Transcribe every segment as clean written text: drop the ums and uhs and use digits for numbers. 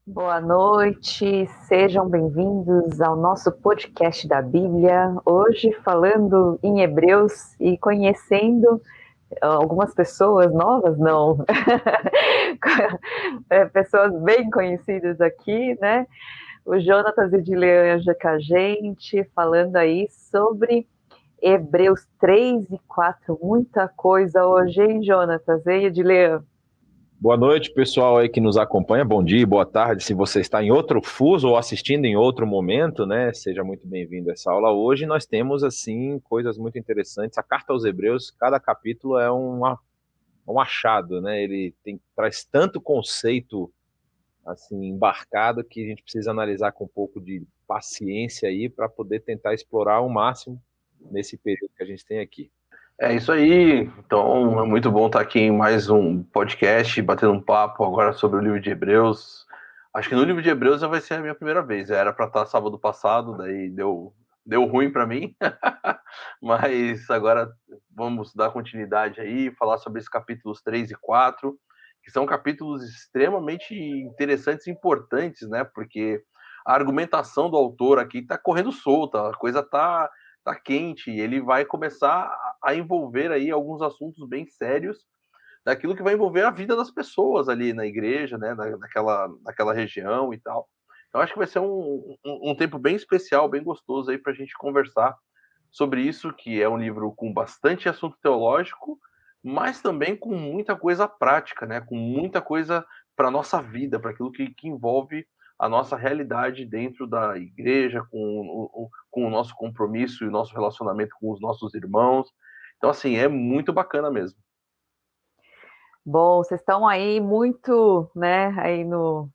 Boa noite, sejam bem-vindos ao nosso podcast da Bíblia. Hoje falando em Hebreus e conhecendo algumas pessoas novas, não, pessoas bem conhecidas aqui, né? O Jonatas Edileanja com a gente, falando aí sobre Hebreus 3 e 4, muita coisa hoje, hein, Jonatas? Ei, Edilean? Boa noite, pessoal aí que nos acompanha. Bom dia, boa tarde. Se você está em outro fuso ou assistindo em outro momento, né? Seja muito bem-vindo a essa aula. Hoje nós temos, assim, coisas muito interessantes. A carta aos Hebreus, cada capítulo é um achado, né? Traz tanto conceito, assim, embarcado que a gente precisa analisar com um pouco de paciência aí para poder tentar explorar ao máximo nesse período que a gente tem aqui. É isso aí. Então, é muito bom estar aqui em mais um podcast, batendo um papo agora sobre o livro de Hebreus. Acho que no livro de Hebreus já vai ser a minha primeira vez. Era para estar sábado passado, daí deu ruim para mim. Mas agora vamos dar continuidade aí, falar sobre esses capítulos 3 e 4, que são capítulos extremamente interessantes e importantes, né? Porque a argumentação do autor aqui está correndo solta, a coisa tá quente, e ele vai começar a envolver aí alguns assuntos bem sérios daquilo que vai envolver a vida das pessoas ali na igreja, né, naquela região e tal. Então acho que vai ser um tempo bem especial, bem gostoso aí para a gente conversar sobre isso, que é um livro com bastante assunto teológico, mas também com muita coisa prática, né, com muita coisa para a nossa vida, para aquilo que envolve a nossa realidade dentro da igreja, com o nosso compromisso e o nosso relacionamento com os nossos irmãos. Então, assim, é muito bacana mesmo. Bom, vocês estão aí muito, né, aí no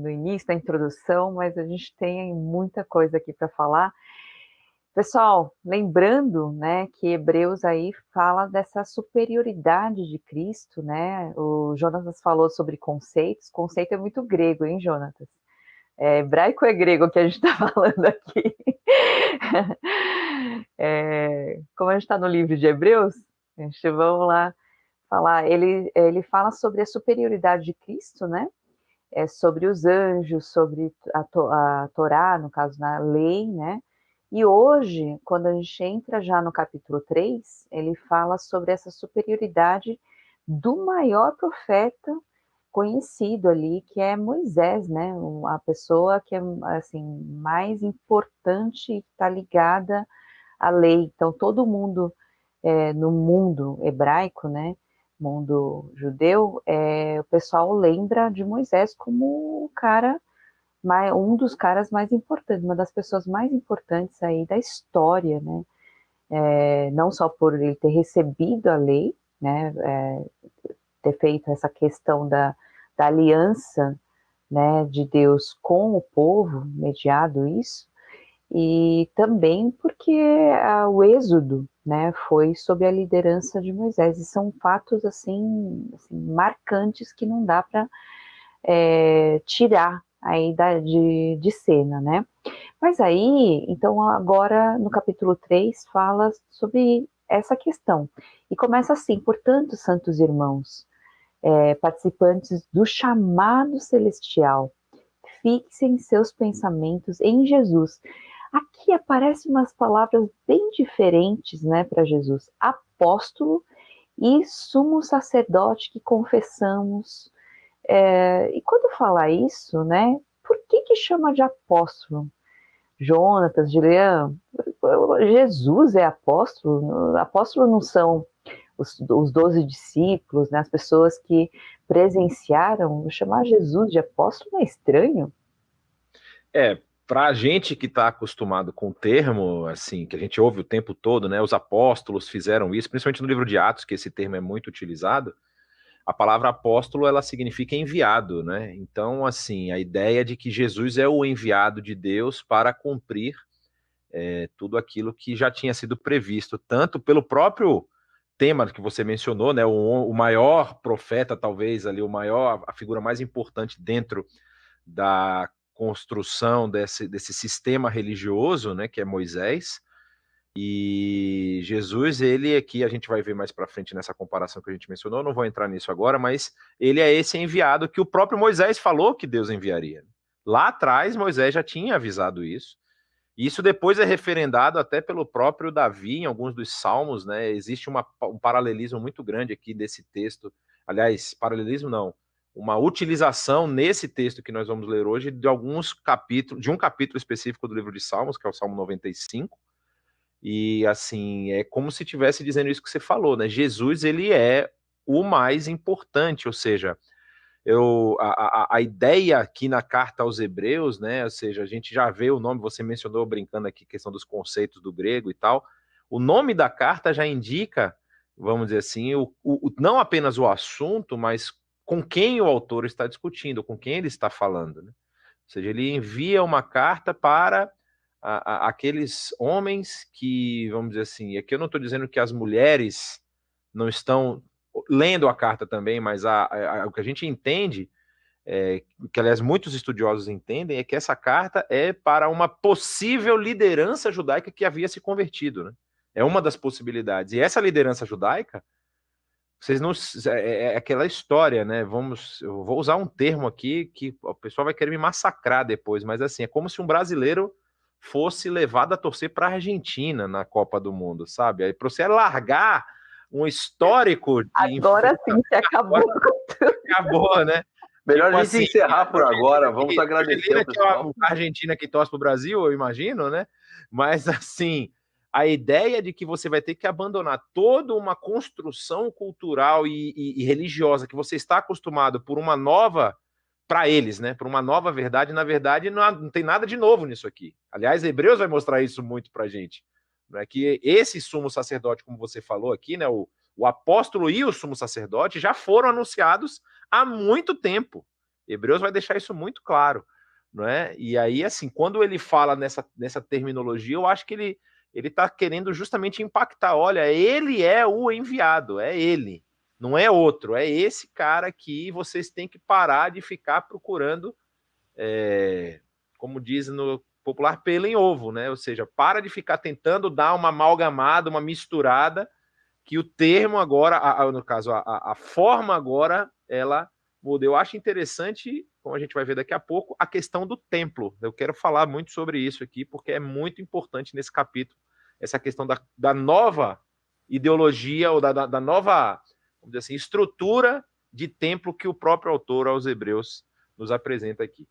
início da introdução, mas a gente tem muita coisa aqui para falar. Pessoal, lembrando, né, que Hebreus aí fala dessa superioridade de Cristo, né? O Jonatas falou sobre conceitos. Conceito é muito grego, hein, Jonatas? É hebraico ou é grego que a gente está falando aqui? Como a gente está no livro de Hebreus, a gente vamos lá falar. Ele fala sobre a superioridade de Cristo, né? Sobre os anjos, sobre a Torá, no caso, na lei, né? E hoje, quando a gente entra já no capítulo 3, ele fala sobre essa superioridade do maior profeta conhecido ali, que é Moisés, né? A pessoa que é assim mais importante, está ligada à lei. Então, todo mundo no mundo hebraico, né? Mundo judeu, o pessoal lembra de Moisés como o cara, um dos caras mais importantes, uma das pessoas mais importantes aí da história, né? Não só por ele ter recebido a lei, né? Ter feito essa questão da aliança, né? De Deus com o povo, mediado isso, e também porque o êxodo, né, foi sob a liderança de Moisés, e são fatos assim marcantes que não dá para tirar aí de cena, né? Mas aí, então agora no capítulo 3 fala sobre essa questão, e começa assim: portanto, santos irmãos, participantes do chamado celestial, fixem seus pensamentos em Jesus. Aqui aparecem umas palavras bem diferentes, né, para Jesus: apóstolo e sumo sacerdote que confessamos. E quando fala isso, né, por que chama de apóstolo? Jonatas, Gilean, Jesus é apóstolo? Apóstolo não são os 12 discípulos, né, as pessoas que presenciaram. Chamar Jesus de apóstolo não é estranho? Para a gente que está acostumado com o termo, assim, que a gente ouve o tempo todo, né? Os apóstolos fizeram isso, principalmente no livro de Atos, que esse termo é muito utilizado. A palavra apóstolo, ela significa enviado, né? Então, assim, a ideia de que Jesus é o enviado de Deus para cumprir tudo aquilo que já tinha sido previsto, tanto pelo próprio tema que você mencionou, né? O maior profeta, talvez ali, a figura mais importante dentro da construção desse sistema religioso, né, que é Moisés. E Jesus, ele aqui, a gente vai ver mais para frente nessa comparação que a gente mencionou, não vou entrar nisso agora, mas ele é esse enviado que o próprio Moisés falou que Deus enviaria. Lá atrás, Moisés já tinha avisado isso. E isso depois é referendado até pelo próprio Davi em alguns dos salmos, né? Existe um paralelismo muito grande aqui desse texto. Aliás, paralelismo não. Uma utilização nesse texto que nós vamos ler hoje de alguns capítulos, de um capítulo específico do livro de Salmos, que é o Salmo 95. E assim, é como se estivesse dizendo isso que você falou, né? Jesus, ele é o mais importante, ou seja, a ideia aqui na carta aos Hebreus, né? Ou seja, a gente já vê o nome, você mencionou brincando aqui, questão dos conceitos do grego e tal. O nome da carta já indica, vamos dizer assim, não apenas o assunto, mas com quem o autor está discutindo, com quem ele está falando, né? Ou seja, ele envia uma carta para aqueles homens que, vamos dizer assim, aqui eu não estou dizendo que as mulheres não estão lendo a carta também, mas o que a gente entende, que aliás muitos estudiosos entendem, é que essa carta é para uma possível liderança judaica que havia se convertido, né? É uma das possibilidades. E essa liderança judaica, vocês não, é aquela história, né? Eu vou usar um termo aqui que o pessoal vai querer me massacrar depois, mas assim, é como se um brasileiro fosse levado a torcer para a Argentina na Copa do Mundo, sabe? Aí para você largar um histórico de agora sim, você acabou. Acabou, né? Melhor Tipo a gente assim, encerrar por agora. Vamos agradecer o pessoal. Que é a Argentina que torce para o Brasil, eu imagino, né? Mas assim, a ideia de que você vai ter que abandonar toda uma construção cultural e religiosa que você está acostumado por uma nova, para eles, né? Por uma nova verdade, na verdade, não tem nada de novo nisso aqui. Aliás, Hebreus vai mostrar isso muito para a gente. Não é que esse sumo sacerdote, como você falou aqui, né? O apóstolo e o sumo sacerdote já foram anunciados há muito tempo. Hebreus vai deixar isso muito claro, não é? E aí, assim, quando ele fala nessa terminologia, eu acho que ele está querendo justamente impactar. Olha, ele é o enviado, é ele, não é outro, é esse cara que vocês têm que parar de ficar procurando, como diz no popular, pelo em ovo, né? Ou seja, para de ficar tentando dar uma amalgamada, uma misturada, que o termo agora, no caso, a forma agora, ela muda. Eu acho interessante, como a gente vai ver daqui a pouco, a questão do templo. Eu quero falar muito sobre isso aqui, porque é muito importante nesse capítulo, essa questão da nova ideologia, ou da nova, vamos dizer assim, estrutura de templo que o próprio autor aos Hebreus nos apresenta aqui.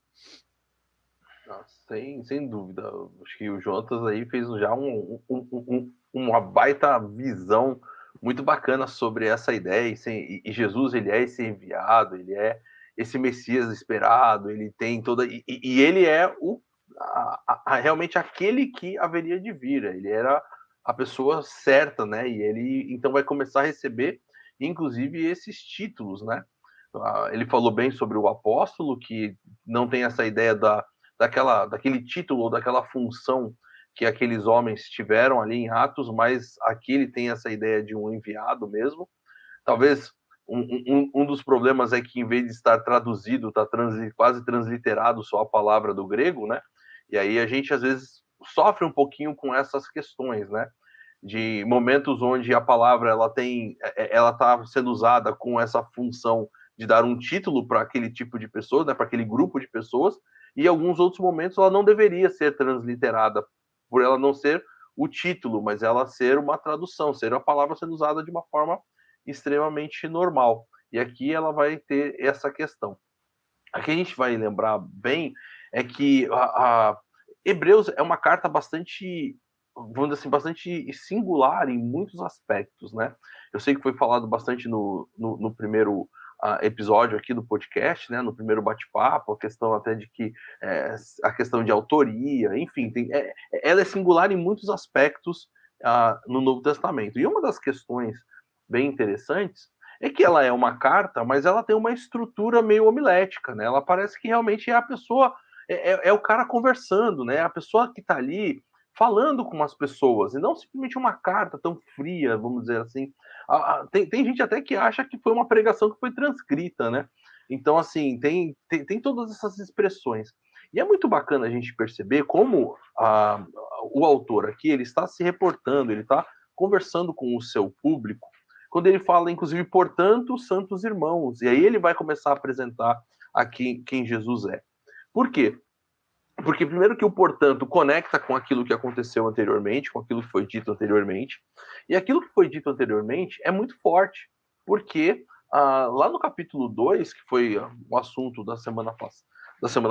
Sem dúvida. Acho que o Jonatas aí fez já uma baita visão muito bacana sobre essa ideia. E Jesus, ele é esse enviado, ele é esse Messias esperado, ele tem toda... E ele é realmente aquele que haveria de vir. Ele era a pessoa certa, né? E ele então vai começar a receber, inclusive, esses títulos, né? Ele falou bem sobre o apóstolo, que não tem essa ideia daquele título ou daquela função que aqueles homens tiveram ali em Atos, mas aqui ele tem essa ideia de um enviado mesmo. Talvez um dos problemas é que, em vez de estar traduzido, está quase transliterado só a palavra do grego, né? E aí a gente, às vezes, sofre um pouquinho com essas questões, né? De momentos onde a palavra ela está sendo usada com essa função de dar um título para aquele tipo de pessoa, né? Para aquele grupo de pessoas, e em alguns outros momentos ela não deveria ser transliterada, por ela não ser o título, mas ela ser uma tradução, ser a palavra sendo usada de uma forma extremamente normal. E aqui ela vai ter essa questão. Aqui a gente vai lembrar bem é que Hebreus é uma carta bastante, vamos dizer assim, bastante singular em muitos aspectos, né? Eu sei que foi falado bastante no primeiro episódio aqui do podcast, né? No primeiro bate-papo, a questão até de que a questão de autoria, enfim, ela é singular em muitos aspectos no Novo Testamento. E uma das questões bem interessantes é que ela é uma carta, mas ela tem uma estrutura meio homilética, né? Ela parece que realmente é a pessoa, é o cara conversando, né? A pessoa que está ali falando com as pessoas, e não simplesmente uma carta tão fria, vamos dizer assim. Tem gente até que acha que foi uma pregação que foi transcrita, né? Então, assim, tem todas essas expressões. E é muito bacana a gente perceber como o autor aqui, ele está se reportando, ele está conversando com o seu público, quando ele fala, inclusive, portanto, santos irmãos. E aí ele vai começar a apresentar aqui quem Jesus é. Por quê? Porque primeiro que o portanto conecta com aquilo que aconteceu anteriormente, com aquilo que foi dito anteriormente, e aquilo que foi dito anteriormente é muito forte, porque lá no capítulo 2, que foi o assunto da semana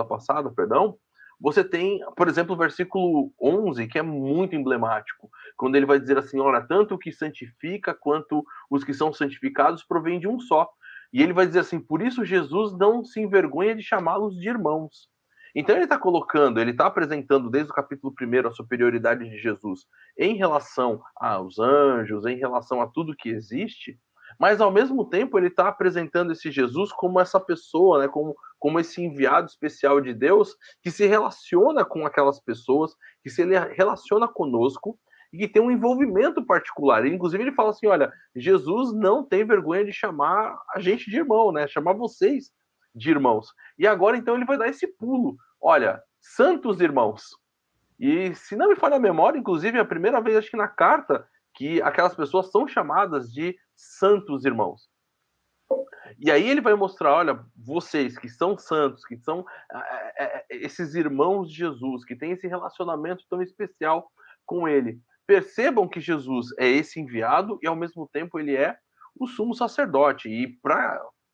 passada, perdão, você tem, por exemplo, o versículo 11, que é muito emblemático, quando ele vai dizer assim, olha, tanto o que santifica quanto os que são santificados provém de um só. E ele vai dizer assim, por isso Jesus não se envergonha de chamá-los de irmãos. Então ele está colocando, ele está apresentando desde o capítulo 1 a superioridade de Jesus em relação aos anjos, em relação a tudo que existe, mas ao mesmo tempo ele está apresentando esse Jesus como essa pessoa, né, como esse enviado especial de Deus que se relaciona com aquelas pessoas, que se relaciona conosco e que tem um envolvimento particular. Inclusive ele fala assim, olha, Jesus não tem vergonha de chamar a gente de irmão, né, chamar vocês de irmãos. E agora, então, ele vai dar esse pulo. Olha, santos irmãos. E, se não me falha a memória, inclusive, é a primeira vez, acho que na carta, que aquelas pessoas são chamadas de santos irmãos. E aí ele vai mostrar, olha, vocês que são santos, que são esses irmãos de Jesus, que têm esse relacionamento tão especial com ele. Percebam que Jesus é esse enviado e, ao mesmo tempo, ele é o sumo sacerdote. E,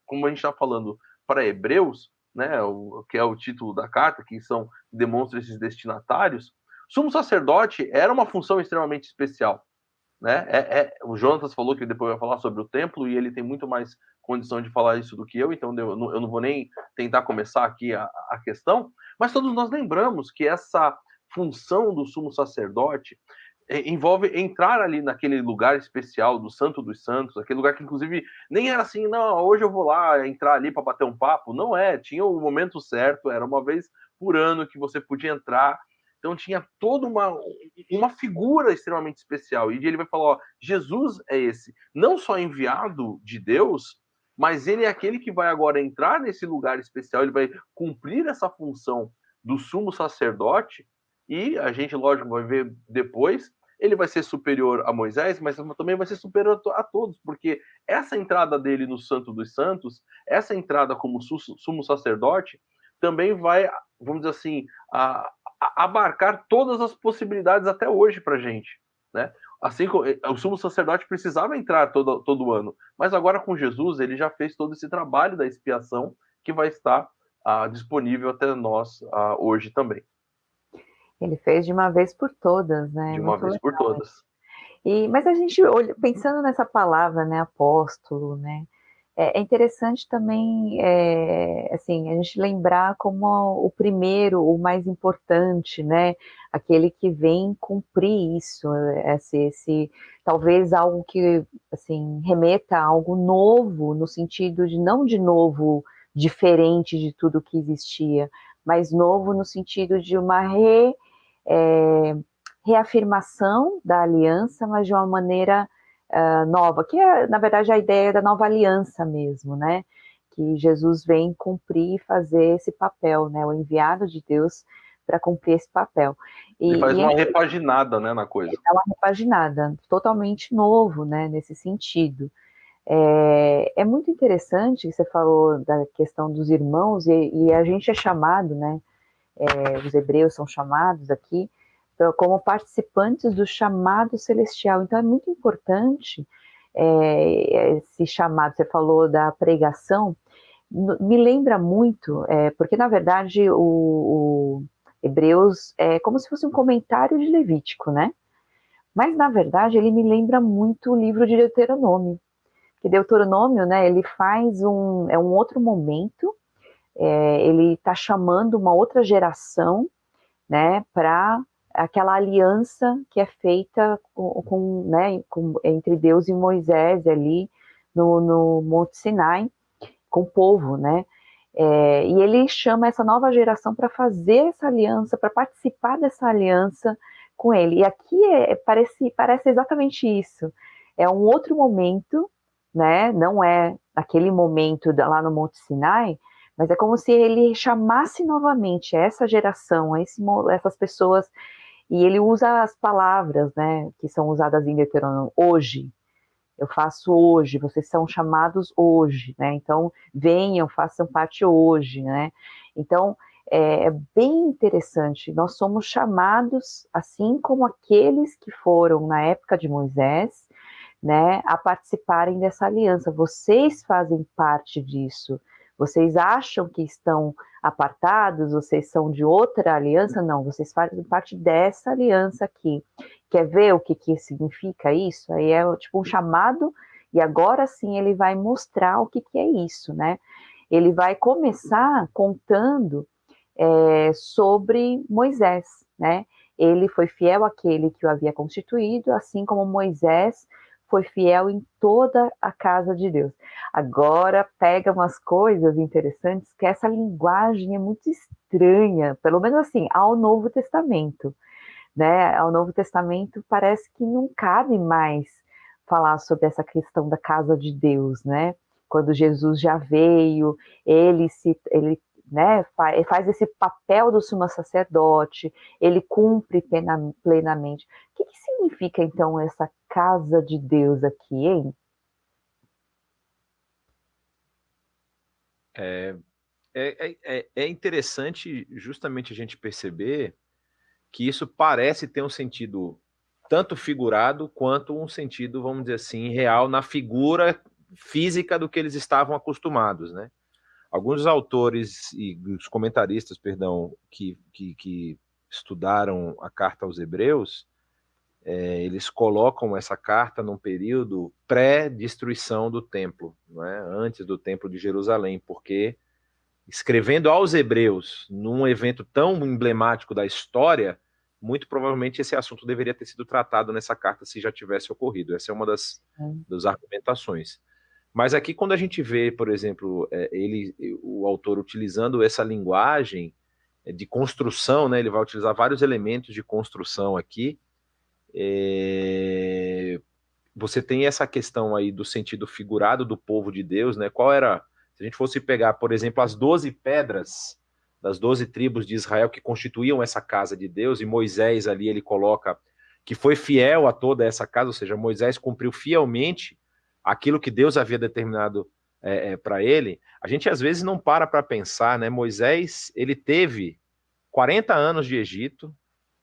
como a gente está falando, para Hebreus, né, que é o título da carta, que demonstra esses destinatários, sumo sacerdote era uma função extremamente especial. Né? O Jonatas falou que depois vai falar sobre o templo e ele tem muito mais condição de falar isso do que eu, então eu não vou nem tentar começar aqui a questão, mas todos nós lembramos que essa função do sumo sacerdote envolve entrar ali naquele lugar especial do Santo dos Santos, aquele lugar que inclusive nem era assim, não, hoje eu vou lá entrar ali para bater um papo, não tinha o momento certo, era uma vez por ano que você podia entrar, então tinha toda uma figura extremamente especial, e ele vai falar, ó, Jesus é esse, não só enviado de Deus, mas ele é aquele que vai agora entrar nesse lugar especial, ele vai cumprir essa função do sumo sacerdote, e a gente, lógico, vai ver depois, ele vai ser superior a Moisés, mas também vai ser superior a todos, porque essa entrada dele no Santo dos Santos, essa entrada como sumo sacerdote, também vai, vamos dizer assim, abarcar todas as possibilidades até hoje para a gente, né? Assim, o sumo sacerdote precisava entrar todo ano, mas agora com Jesus ele já fez todo esse trabalho da expiação que vai estar disponível até nós hoje também. Ele fez de uma vez por todas, né? De uma vez por todas. Mas a gente, pensando nessa palavra, né, apóstolo, né, é interessante também, assim, a gente lembrar como o primeiro, o mais importante, né, aquele que vem cumprir isso, talvez algo que, assim, remeta a algo novo, no sentido de, não de novo, diferente de tudo que existia, mas novo no sentido de uma reafirmação da aliança, mas de uma maneira nova, que é, na verdade, a ideia da nova aliança mesmo, né? Que Jesus vem cumprir e fazer esse papel, né? O enviado de Deus para cumprir esse papel. Ele faz uma repaginada, né, na coisa. É uma repaginada, totalmente novo, né, nesse sentido. É muito interessante que você falou da questão dos irmãos, e a gente é chamado, né? Os hebreus são chamados aqui como participantes do chamado celestial. Então é muito importante esse chamado. Você falou da pregação, me lembra muito, porque na verdade o Hebreus é como se fosse um comentário de Levítico, né? Mas na verdade ele me lembra muito o livro de Deuteronômio. Que Deuteronômio, né, ele faz um outro momento, ele está chamando uma outra geração, né, para aquela aliança que é feita entre Deus e Moisés ali no Monte Sinai, com o povo, né? E ele chama essa nova geração para fazer essa aliança, para participar dessa aliança com ele. E aqui parece exatamente isso. É um outro momento, né? Não é aquele momento lá no Monte Sinai, mas é como se ele chamasse novamente essa geração, essas pessoas, e ele usa as palavras, né, que são usadas em Deuteronômio, hoje, eu faço hoje, vocês são chamados hoje, né, então venham, façam parte hoje, né, então é bem interessante. Nós somos chamados, assim como aqueles que foram na época de Moisés, né, a participarem dessa aliança. Vocês fazem parte disso. Vocês acham que estão apartados? Vocês são de outra aliança? Não, vocês fazem parte dessa aliança aqui. Quer ver o que significa isso? Aí é tipo um chamado, e agora sim ele vai mostrar o que é isso, né? Ele vai começar contando sobre Moisés, né? Ele foi fiel àquele que o havia constituído, assim como Moisés foi fiel em toda a casa de Deus. Agora pega umas coisas interessantes, que essa linguagem é muito estranha, pelo menos assim, ao Novo Testamento, né? Ao Novo Testamento parece que não cabe mais falar sobre essa questão da casa de Deus, né? Quando Jesus já veio, ele né, faz esse papel do sumo sacerdote, ele cumpre plenamente. O que significa, então, essa casa de Deus aqui, hein? É interessante justamente a gente perceber que isso parece ter um sentido tanto figurado quanto um sentido, vamos dizer assim, real na figura física do que eles estavam acostumados, né? Alguns autores e os comentaristas, perdão, que estudaram a carta aos Hebreus, eles colocam essa carta num período pré-destruição do templo, não é? Antes do templo de Jerusalém, porque escrevendo aos Hebreus num evento tão emblemático da história, muito provavelmente esse assunto deveria ter sido tratado nessa carta se já tivesse ocorrido. Essa é uma das argumentações. Mas aqui, quando a gente vê, por exemplo, o autor utilizando essa linguagem de construção, né, ele vai utilizar vários elementos de construção aqui. Você tem essa questão aí do sentido figurado do povo de Deus, né? Qual era, se a gente fosse pegar, por exemplo, as 12 pedras das 12 tribos de Israel que constituíam essa casa de Deus, e Moisés ali ele coloca que foi fiel a toda essa casa, ou seja, Moisés cumpriu fielmente aquilo que Deus havia determinado para ele. A gente às vezes não para pensar, né? Moisés, ele teve 40 anos de Egito,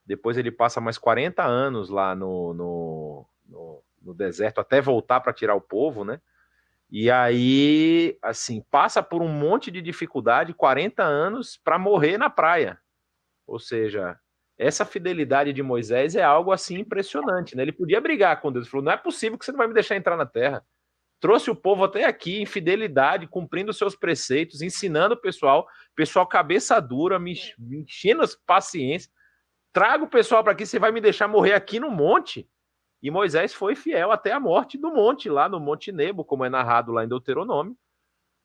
depois ele passa mais 40 anos lá no deserto, até voltar para tirar o povo, né? E aí, assim, passa por um monte de dificuldade, 40 anos para morrer na praia. Ou seja, essa fidelidade de Moisés é algo assim impressionante, né? Ele podia brigar com Deus, ele falou: não é possível que você não vai me deixar entrar na terra. Trouxe o povo até aqui em fidelidade, cumprindo os seus preceitos, ensinando o pessoal cabeça dura, me enchendo as paciência. Traga o pessoal para aqui, você vai me deixar morrer aqui no monte? E Moisés foi fiel até a morte do monte, lá no Monte Nebo, como é narrado lá em Deuteronômio.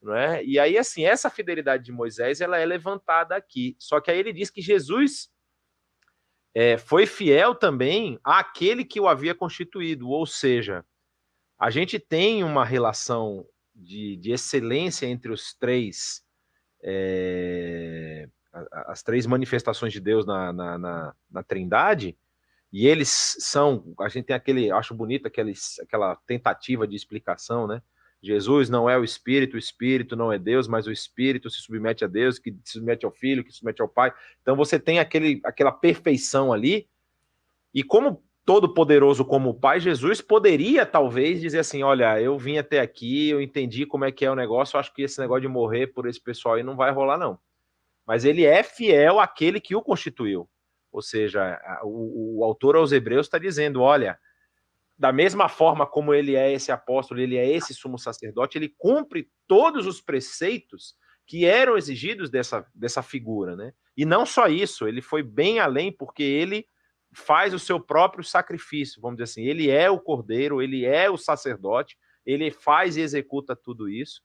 Não é? E aí, assim, essa fidelidade de Moisés, ela é levantada aqui. Só que aí ele diz que Jesus foi fiel também àquele que o havia constituído. Ou seja, a gente tem uma relação de excelência entre os três, as três manifestações de Deus na Trindade. E eles são, a gente tem acho bonito aquela tentativa de explicação, né? Jesus não é o Espírito não é Deus, mas o Espírito se submete a Deus, que se submete ao Filho, que se submete ao Pai. Então você tem aquela perfeição ali, e como todo poderoso como o Pai, Jesus poderia talvez dizer assim: olha, eu vim até aqui, eu entendi como é que é o negócio, eu acho que esse negócio de morrer por esse pessoal aí não vai rolar não. Mas ele é fiel àquele que o constituiu. Ou seja, o autor aos Hebreus está dizendo: olha, da mesma forma como ele é esse apóstolo, ele é esse sumo sacerdote, ele cumpre todos os preceitos que eram exigidos dessa figura, né? E não só isso, ele foi bem além, porque ele faz o seu próprio sacrifício, vamos dizer assim, ele é o cordeiro, ele é o sacerdote, ele faz e executa tudo isso.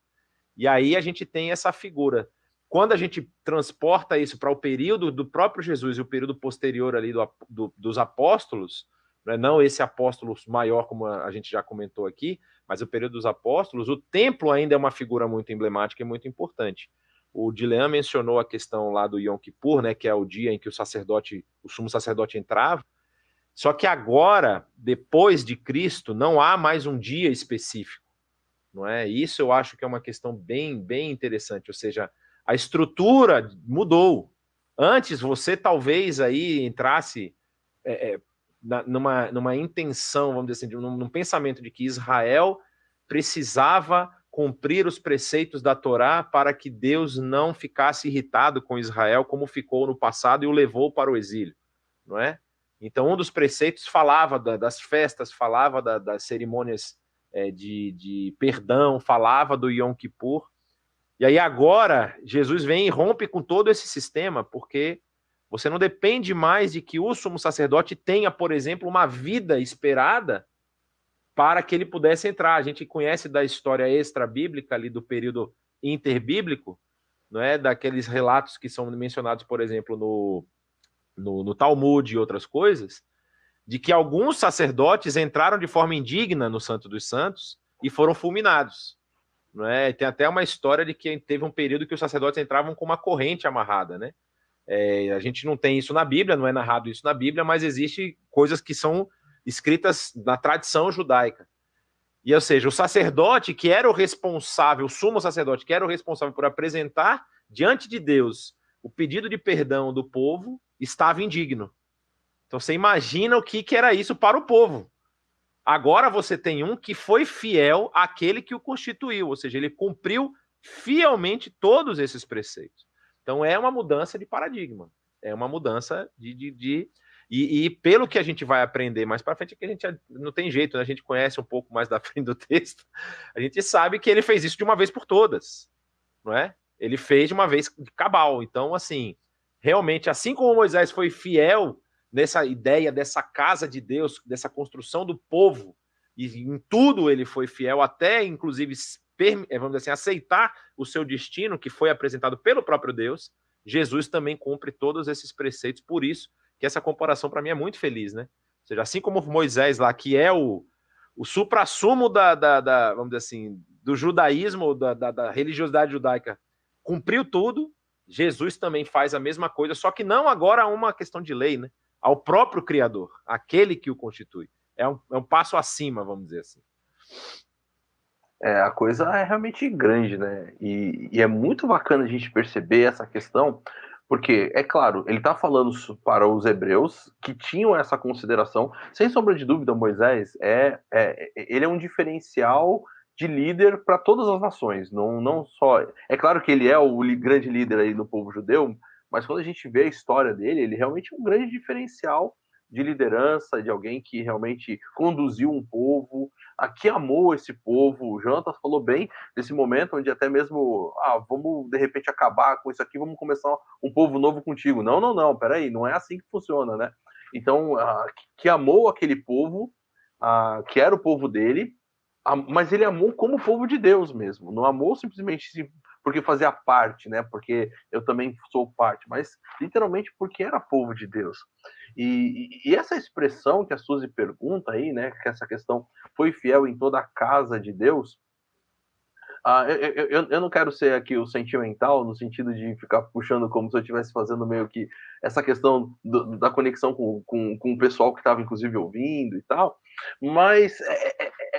E aí a gente tem essa figura. Quando a gente transporta isso para o período do próprio Jesus e o período posterior ali dos apóstolos, né, não esse apóstolo maior, como a gente já comentou aqui, mas o período dos apóstolos, o templo ainda é uma figura muito emblemática e muito importante. O Dilean mencionou a questão lá do Yom Kippur, né, que é o dia em que o sumo sacerdote entrava. Só que agora, depois de Cristo, não há mais um dia específico. Não é? Isso eu acho que é uma questão bem, bem interessante, ou seja, a estrutura mudou. Antes, você talvez aí entrasse numa intenção, vamos dizer assim, num pensamento de que Israel precisava cumprir os preceitos da Torá para que Deus não ficasse irritado com Israel, como ficou no passado e o levou para o exílio, não é? Então, um dos preceitos falava das festas, falava das cerimônias de perdão, falava do Yom Kippur. E aí agora, Jesus vem e rompe com todo esse sistema, porque você não depende mais de que o sumo sacerdote tenha, por exemplo, uma vida esperada para que ele pudesse entrar. A gente conhece da história extra-bíblica ali do período interbíblico, não é? Daqueles relatos que são mencionados, por exemplo, no Talmud e outras coisas, de que alguns sacerdotes entraram de forma indigna no Santo dos Santos e foram fulminados. Não é? Tem até uma história de que teve um período que os sacerdotes entravam com uma corrente amarrada, né? A gente não tem isso na Bíblia, não é narrado isso na Bíblia, mas existe coisas que são escritas na tradição judaica. E, ou seja, o sacerdote que era o responsável, o sumo sacerdote que era o responsável por apresentar diante de Deus o pedido de perdão do povo, estava indigno. Então você imagina o que era isso para o povo. Agora você tem um que foi fiel àquele que o constituiu, ou seja, ele cumpriu fielmente todos esses preceitos. Então é uma mudança de paradigma, é uma mudança e pelo que a gente vai aprender mais para frente, é que a gente não tem jeito, né? A gente conhece um pouco mais da frente do texto, a gente sabe que ele fez isso de uma vez por todas, não é? Ele fez de uma vez cabal. Então, assim, realmente, assim como Moisés foi fiel nessa ideia dessa casa de Deus, dessa construção do povo, e em tudo ele foi fiel, até inclusive, vamos dizer assim, aceitar o seu destino, que foi apresentado pelo próprio Deus. Jesus também cumpre todos esses preceitos, por isso que essa comparação para mim é muito feliz, né? Ou seja, assim como Moisés lá, que é o suprassumo vamos dizer assim, do judaísmo, da religiosidade judaica, cumpriu tudo, Jesus também faz a mesma coisa, só que não agora uma questão de lei, né? Ao próprio Criador, aquele que o constitui. É um passo acima, vamos dizer assim. A coisa é realmente grande, né? E é muito bacana a gente perceber essa questão, porque, é claro, ele está falando para os hebreus que tinham essa consideração. Sem sombra de dúvida, Moisés ele é um diferencial de líder para todas as nações. Não só. É claro que ele é o grande líder aí no povo judeu, mas quando a gente vê a história dele, ele realmente é um grande diferencial de liderança, de alguém que realmente conduziu um povo, que amou esse povo. O Jonatas falou bem desse momento onde até mesmo, vamos de repente acabar com isso aqui, vamos começar um povo novo contigo. Não, peraí, não é assim que funciona, né? Então, que amou aquele povo, que era o povo dele, mas ele amou como povo de Deus mesmo, não amou simplesmente porque fazia parte, né? Porque eu também sou parte, mas literalmente porque era povo de Deus. E essa expressão que a Suzy pergunta aí, né? Que essa questão foi fiel em toda a casa de Deus. Eu não quero ser aqui o sentimental, no sentido de ficar puxando como se eu estivesse fazendo meio que essa questão da conexão com o pessoal que estava, inclusive, ouvindo e tal, mas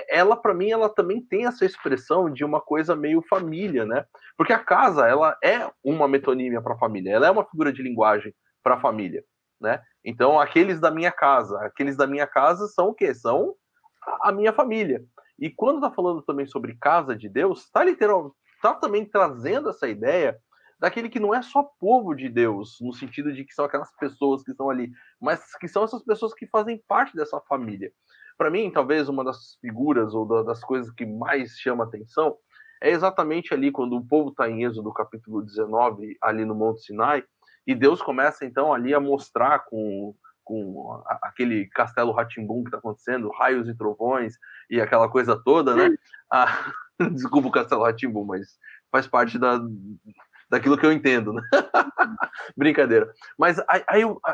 ela, para mim, ela também tem essa expressão de uma coisa meio família, né? Porque a casa, ela é uma metonímia para a família, ela é uma figura de linguagem para a família, né? Então, aqueles da minha casa são o quê? São a minha família. E quando está falando também sobre casa de Deus, está também trazendo essa ideia daquele que não é só povo de Deus, no sentido de que são aquelas pessoas que estão ali, mas que são essas pessoas que fazem parte dessa família. Para mim, talvez uma das figuras ou das coisas que mais chama atenção é exatamente ali quando o povo está em Êxodo capítulo 19, ali no Monte Sinai, e Deus começa então ali a mostrar com aquele castelo Rá-Tim-Bum que está acontecendo, raios e trovões e aquela coisa toda, né? Desculpa o castelo Rá-Tim-Bum, mas faz parte daquilo que eu entendo, né? Brincadeira. Mas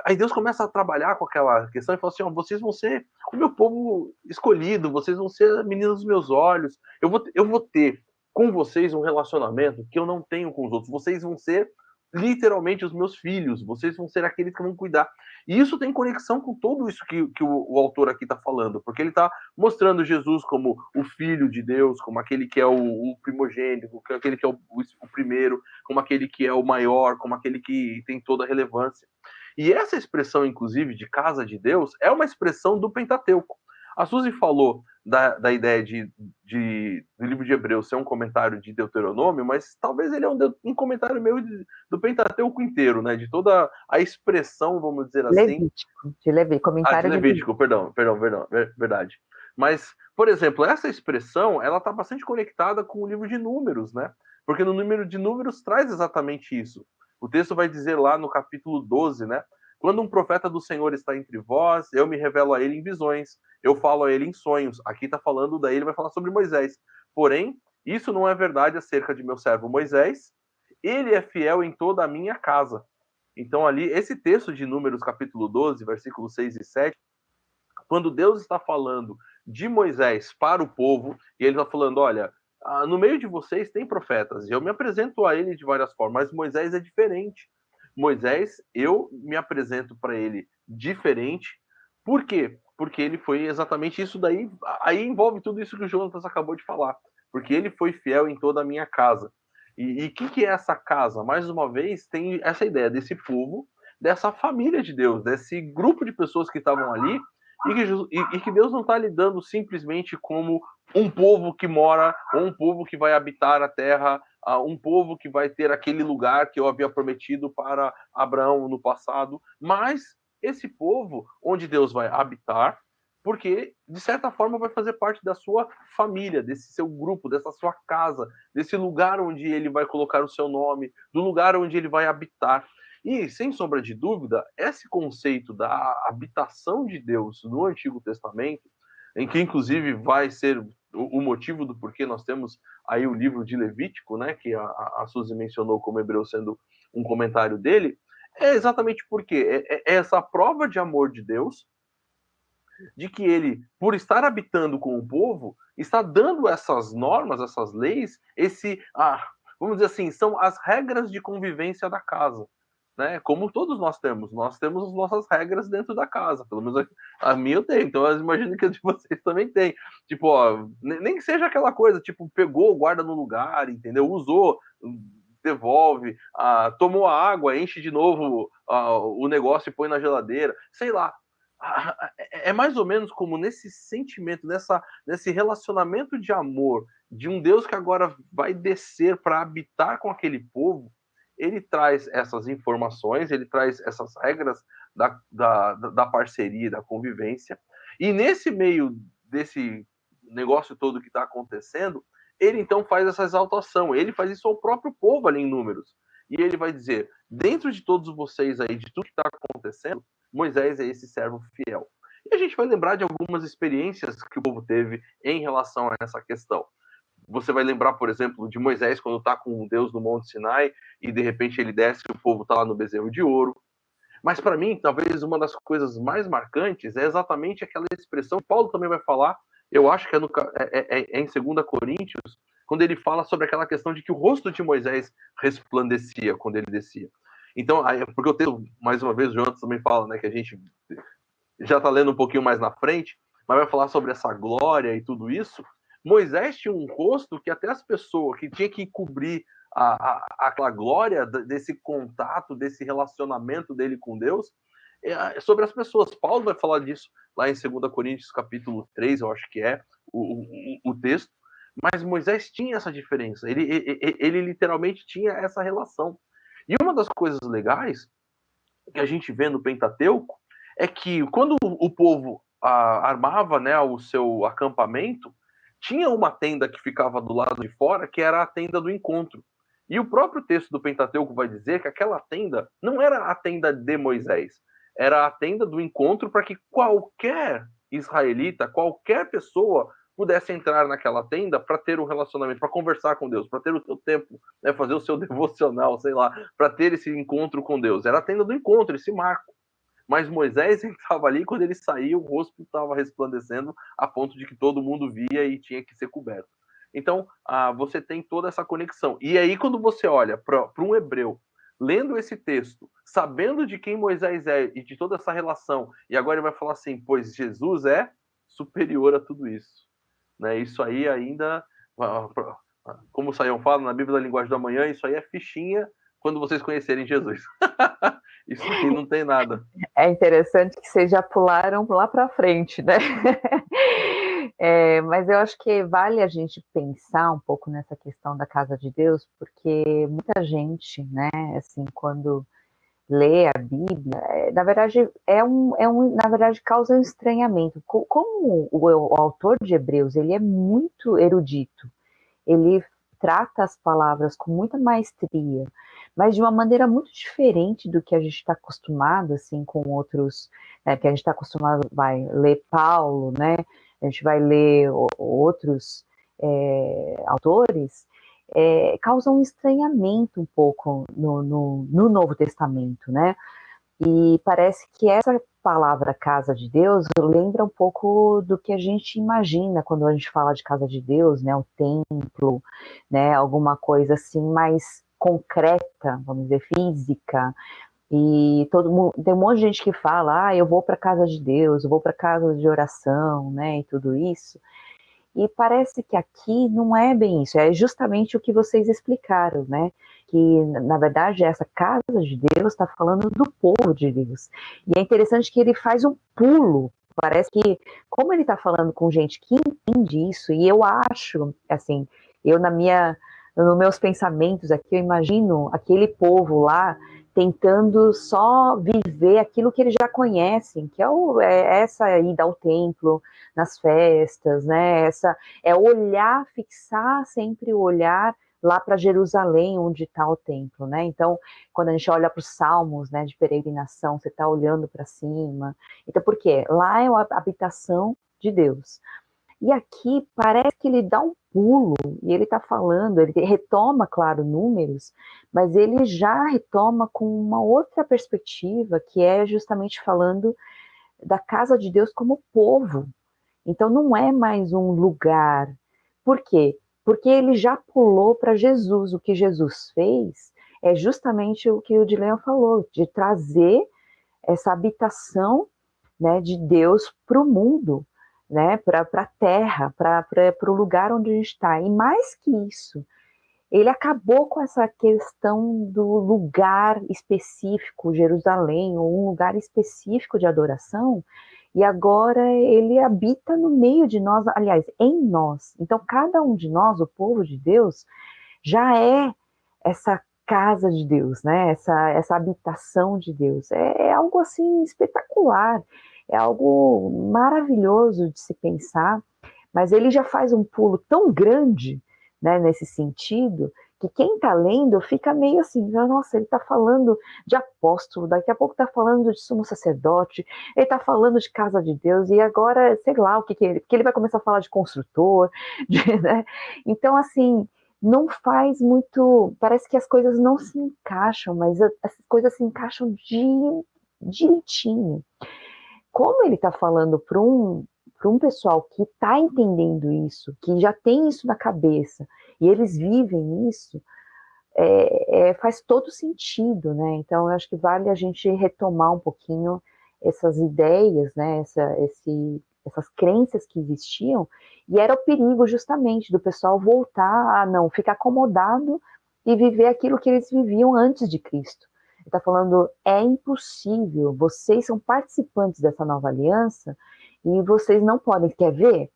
aí Deus começa a trabalhar com aquela questão e fala assim, vocês vão ser o meu povo escolhido, vocês vão ser meninos dos meus olhos, eu vou ter com vocês um relacionamento que eu não tenho com os outros, vocês vão ser literalmente os meus filhos, vocês vão ser aqueles que vão cuidar. E isso tem conexão com tudo isso que o autor aqui está falando, porque ele está mostrando Jesus como o Filho de Deus, como aquele que é o primogênito, como aquele que é o primeiro, como aquele que é o maior, como aquele que tem toda a relevância. E essa expressão, inclusive, de casa de Deus, é uma expressão do Pentateuco. A Suzy falou da ideia do livro de Hebreus ser um comentário de Deuteronômio, mas talvez ele é um comentário meio do Pentateuco inteiro, né? De toda a expressão, vamos dizer assim. Levítico, de Levítico, comentário de Levítico, perdão, verdade. Mas, por exemplo, essa expressão, ela está bastante conectada com o livro de Números, né? Porque no número de Números traz exatamente isso. O texto vai dizer lá no capítulo 12, né? Quando um profeta do Senhor está entre vós, eu me revelo a ele em visões, eu falo a ele em sonhos. Aqui está falando, daí ele vai falar sobre Moisés. Porém, isso não é verdade acerca de meu servo Moisés. Ele é fiel em toda a minha casa. Então ali, esse texto de Números capítulo 12, versículos 6 e 7, quando Deus está falando de Moisés para o povo, e ele está falando, olha, no meio de vocês tem profetas, e eu me apresento a ele de várias formas, mas Moisés é diferente. Moisés, eu me apresento para ele diferente. Por quê? Porque ele foi exatamente isso daí. Aí envolve tudo isso que o Jonas acabou de falar. Porque ele foi fiel em toda a minha casa. E o que é essa casa? Mais uma vez, tem essa ideia desse povo, dessa família de Deus, desse grupo de pessoas que estavam ali, e que Deus não está lidando simplesmente como um povo que mora, ou um povo que vai habitar a terra, um povo que vai ter aquele lugar que eu havia prometido para Abraão no passado, mas esse povo onde Deus vai habitar, porque de certa forma vai fazer parte da sua família, desse seu grupo, dessa sua casa, desse lugar onde ele vai colocar o seu nome, do lugar onde ele vai habitar. E, sem sombra de dúvida, esse conceito da habitação de Deus no Antigo Testamento, em que inclusive vai ser o motivo do porquê nós temos aí o livro de Levítico, né, que a Suzy mencionou como hebreu sendo um comentário dele, é exatamente porque é essa prova de amor de Deus, de que ele, por estar habitando com o povo, está dando essas normas, essas leis, vamos dizer assim, são as regras de convivência da casa. Né? Como todos nós temos as nossas regras dentro da casa, pelo menos a minha eu tenho, então eu imagino que a de vocês também tem. Tipo, ó, nem que seja aquela coisa, tipo, pegou, guarda no lugar, entendeu? Usou, devolve, tomou a água, enche de novo o negócio e põe na geladeira, sei lá. É mais ou menos como nesse sentimento, nesse relacionamento de amor de um Deus que agora vai descer para habitar com aquele povo. Ele traz essas informações, ele traz essas regras da parceria, da convivência, e nesse meio desse negócio todo que está acontecendo, ele então faz essa exaltação, ele faz isso ao próprio povo ali em Números, e ele vai dizer, dentro de todos vocês aí, de tudo que está acontecendo, Moisés é esse servo fiel. E a gente vai lembrar de algumas experiências que o povo teve em relação a essa questão. Você vai lembrar, por exemplo, de Moisés quando está com Deus no Monte Sinai e de repente ele desce e o povo está lá no bezerro de ouro. Mas para mim, talvez uma das coisas mais marcantes é exatamente aquela expressão que Paulo também vai falar, eu acho que é em 2 Coríntios, quando ele fala sobre aquela questão de que o rosto de Moisés resplandecia quando ele descia. Então, porque o texto, mais uma vez, o Jonas também fala, né, que a gente já está lendo um pouquinho mais na frente, mas vai falar sobre essa glória e tudo isso. Moisés tinha um rosto que até as pessoas que tinha que cobrir aquela glória desse contato, desse relacionamento dele com Deus, sobre as pessoas. Paulo vai falar disso lá em 2 Coríntios capítulo 3, eu acho que é o texto. Mas Moisés tinha essa diferença, ele literalmente tinha essa relação. E uma das coisas legais que a gente vê no Pentateuco é que quando o povo armava, né, o seu acampamento, tinha uma tenda que ficava do lado de fora, que era a tenda do encontro. E o próprio texto do Pentateuco vai dizer que aquela tenda não era a tenda de Moisés, era a tenda do encontro para que qualquer israelita, qualquer pessoa pudesse entrar naquela tenda para ter um relacionamento, para conversar com Deus, para ter o seu tempo, né, fazer o seu devocional, sei lá, para ter esse encontro com Deus. Era a tenda do encontro, esse marco. Mas Moisés entrava ali, quando ele saía, o rosto estava resplandecendo a ponto de que todo mundo via e tinha que ser coberto. Então, você tem toda essa conexão. E aí, quando você olha para um hebreu, lendo esse texto, sabendo de quem Moisés é e de toda essa relação, e agora ele vai falar assim, pois Jesus é superior a tudo isso. Né? Isso aí ainda, como o Saião fala na Bíblia da Linguagem do Amanhã, isso aí é fichinha quando vocês conhecerem Jesus. Isso aí não tem nada. É interessante que vocês já pularam lá para frente, né? Mas eu acho que vale a gente pensar um pouco nessa questão da casa de Deus, porque muita gente, né, assim, quando lê a Bíblia, na verdade, na verdade, causa um estranhamento. Como o autor de Hebreus, ele é muito erudito, ele trata as palavras com muita maestria, mas de uma maneira muito diferente do que a gente está acostumado, assim, com outros, né, que a gente está acostumado, vai ler Paulo, né, a gente vai ler outros autores, causa um estranhamento um pouco no Novo Testamento, né, e parece que essa palavra casa de Deus lembra um pouco do que a gente imagina quando a gente fala de casa de Deus, né, o templo, né, alguma coisa assim mais concreta, vamos dizer, física. E todo mundo, tem um monte de gente que fala, eu vou para casa de Deus, eu vou para casa de oração, né, e tudo isso. E parece que aqui não é bem isso, é justamente o que vocês explicaram, né? Que, na verdade, essa casa de Deus está falando do povo de Deus. E é interessante que ele faz um pulo. Parece que, como ele está falando com gente que entende isso, e eu acho, assim, nos meus pensamentos aqui, eu imagino aquele povo lá tentando só viver aquilo que eles já conhecem, que é essa ida ao templo, nas festas, né? Olhar, fixar sempre o olhar lá para Jerusalém, onde está o templo, né? Então, quando a gente olha para os salmos, né, de peregrinação, você está olhando para cima. Então, por quê? Lá é a habitação de Deus. E aqui parece que ele dá um pulo, e ele está falando, ele retoma, claro, números, mas ele já retoma com uma outra perspectiva, que é justamente falando da casa de Deus como povo. Então não é mais um lugar. Por quê? Porque ele já pulou para Jesus. O que Jesus fez é justamente o que o Dilean falou, de trazer essa habitação, né, de Deus para o mundo, né, para a terra, para o lugar onde a gente está. E mais que isso, ele acabou com essa questão do lugar específico, Jerusalém, ou um lugar específico de adoração, e agora ele habita no meio de nós, aliás, em nós. Então, cada um de nós, o povo de Deus, já é essa casa de Deus, né? Essa habitação de Deus. É algo assim espetacular, é algo maravilhoso de se pensar, mas ele já faz um pulo tão grande, né, nesse sentido, que quem está lendo fica meio assim, nossa, ele está falando de apóstolo, daqui a pouco está falando de sumo sacerdote, ele está falando de casa de Deus, e agora, sei lá, porque ele vai começar a falar de construtor, né? Então, assim, não faz muito, parece que as coisas não se encaixam, mas as coisas se encaixam direitinho. Como ele está falando para um pessoal que está entendendo isso, que já tem isso na cabeça, e eles vivem isso, faz todo sentido, né? Então, eu acho que vale a gente retomar um pouquinho essas ideias, né? Essas crenças que existiam, e era o perigo justamente do pessoal voltar a não ficar acomodado e viver aquilo que eles viviam antes de Cristo. Ele está falando, é impossível, vocês são participantes dessa nova aliança e vocês não podem, quer ver?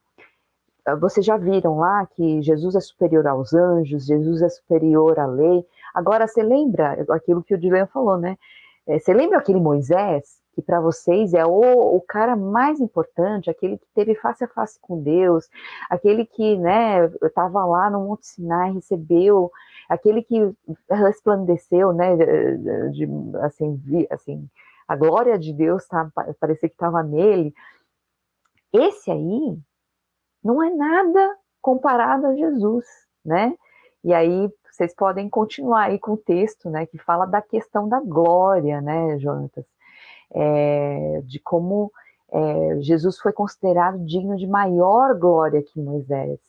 Vocês já viram lá que Jesus é superior aos anjos, Jesus é superior à lei. Agora, você lembra aquilo que o Dilean falou, né? Você lembra aquele Moisés, que para vocês é o cara mais importante, aquele que teve face a face com Deus, aquele que, né, estava lá no Monte Sinai, recebeu, aquele que resplandeceu, né, assim, a glória de Deus parecia que estava nele. Esse aí não é nada comparado a Jesus, né? E aí vocês podem continuar aí com o texto, né, que fala da questão da glória, né, Jonatas? De como Jesus foi considerado digno de maior glória que Moisés.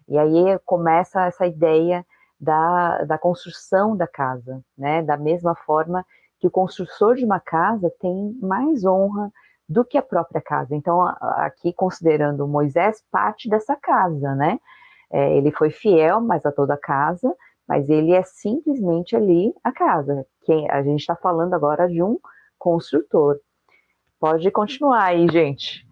E aí começa essa ideia da construção da casa, né? Da mesma forma que o construtor de uma casa tem mais honra do que a própria casa. Então, aqui, considerando Moisés parte dessa casa, né? Ele foi fiel, mas a toda a casa, mas ele é simplesmente ali a casa. A gente está falando agora de um construtor. Pode continuar aí, gente.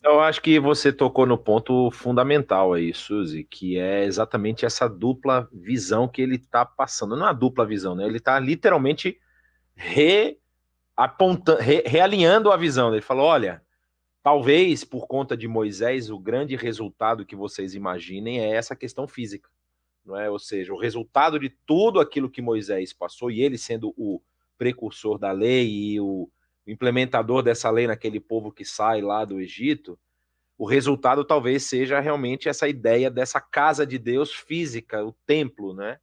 Eu acho que você tocou no ponto fundamental aí, Suzy, que é exatamente essa dupla visão que ele está passando. Não é uma dupla visão, né? Ele está literalmente realinhando a visão. Ele falou, olha, talvez por conta de Moisés, o grande resultado que vocês imaginem é essa questão física, não é? Ou seja, o resultado de tudo aquilo que Moisés passou, e ele sendo o precursor da lei e o implementador dessa lei naquele povo que sai lá do Egito, o resultado talvez seja realmente essa ideia dessa casa de Deus física, o templo, né?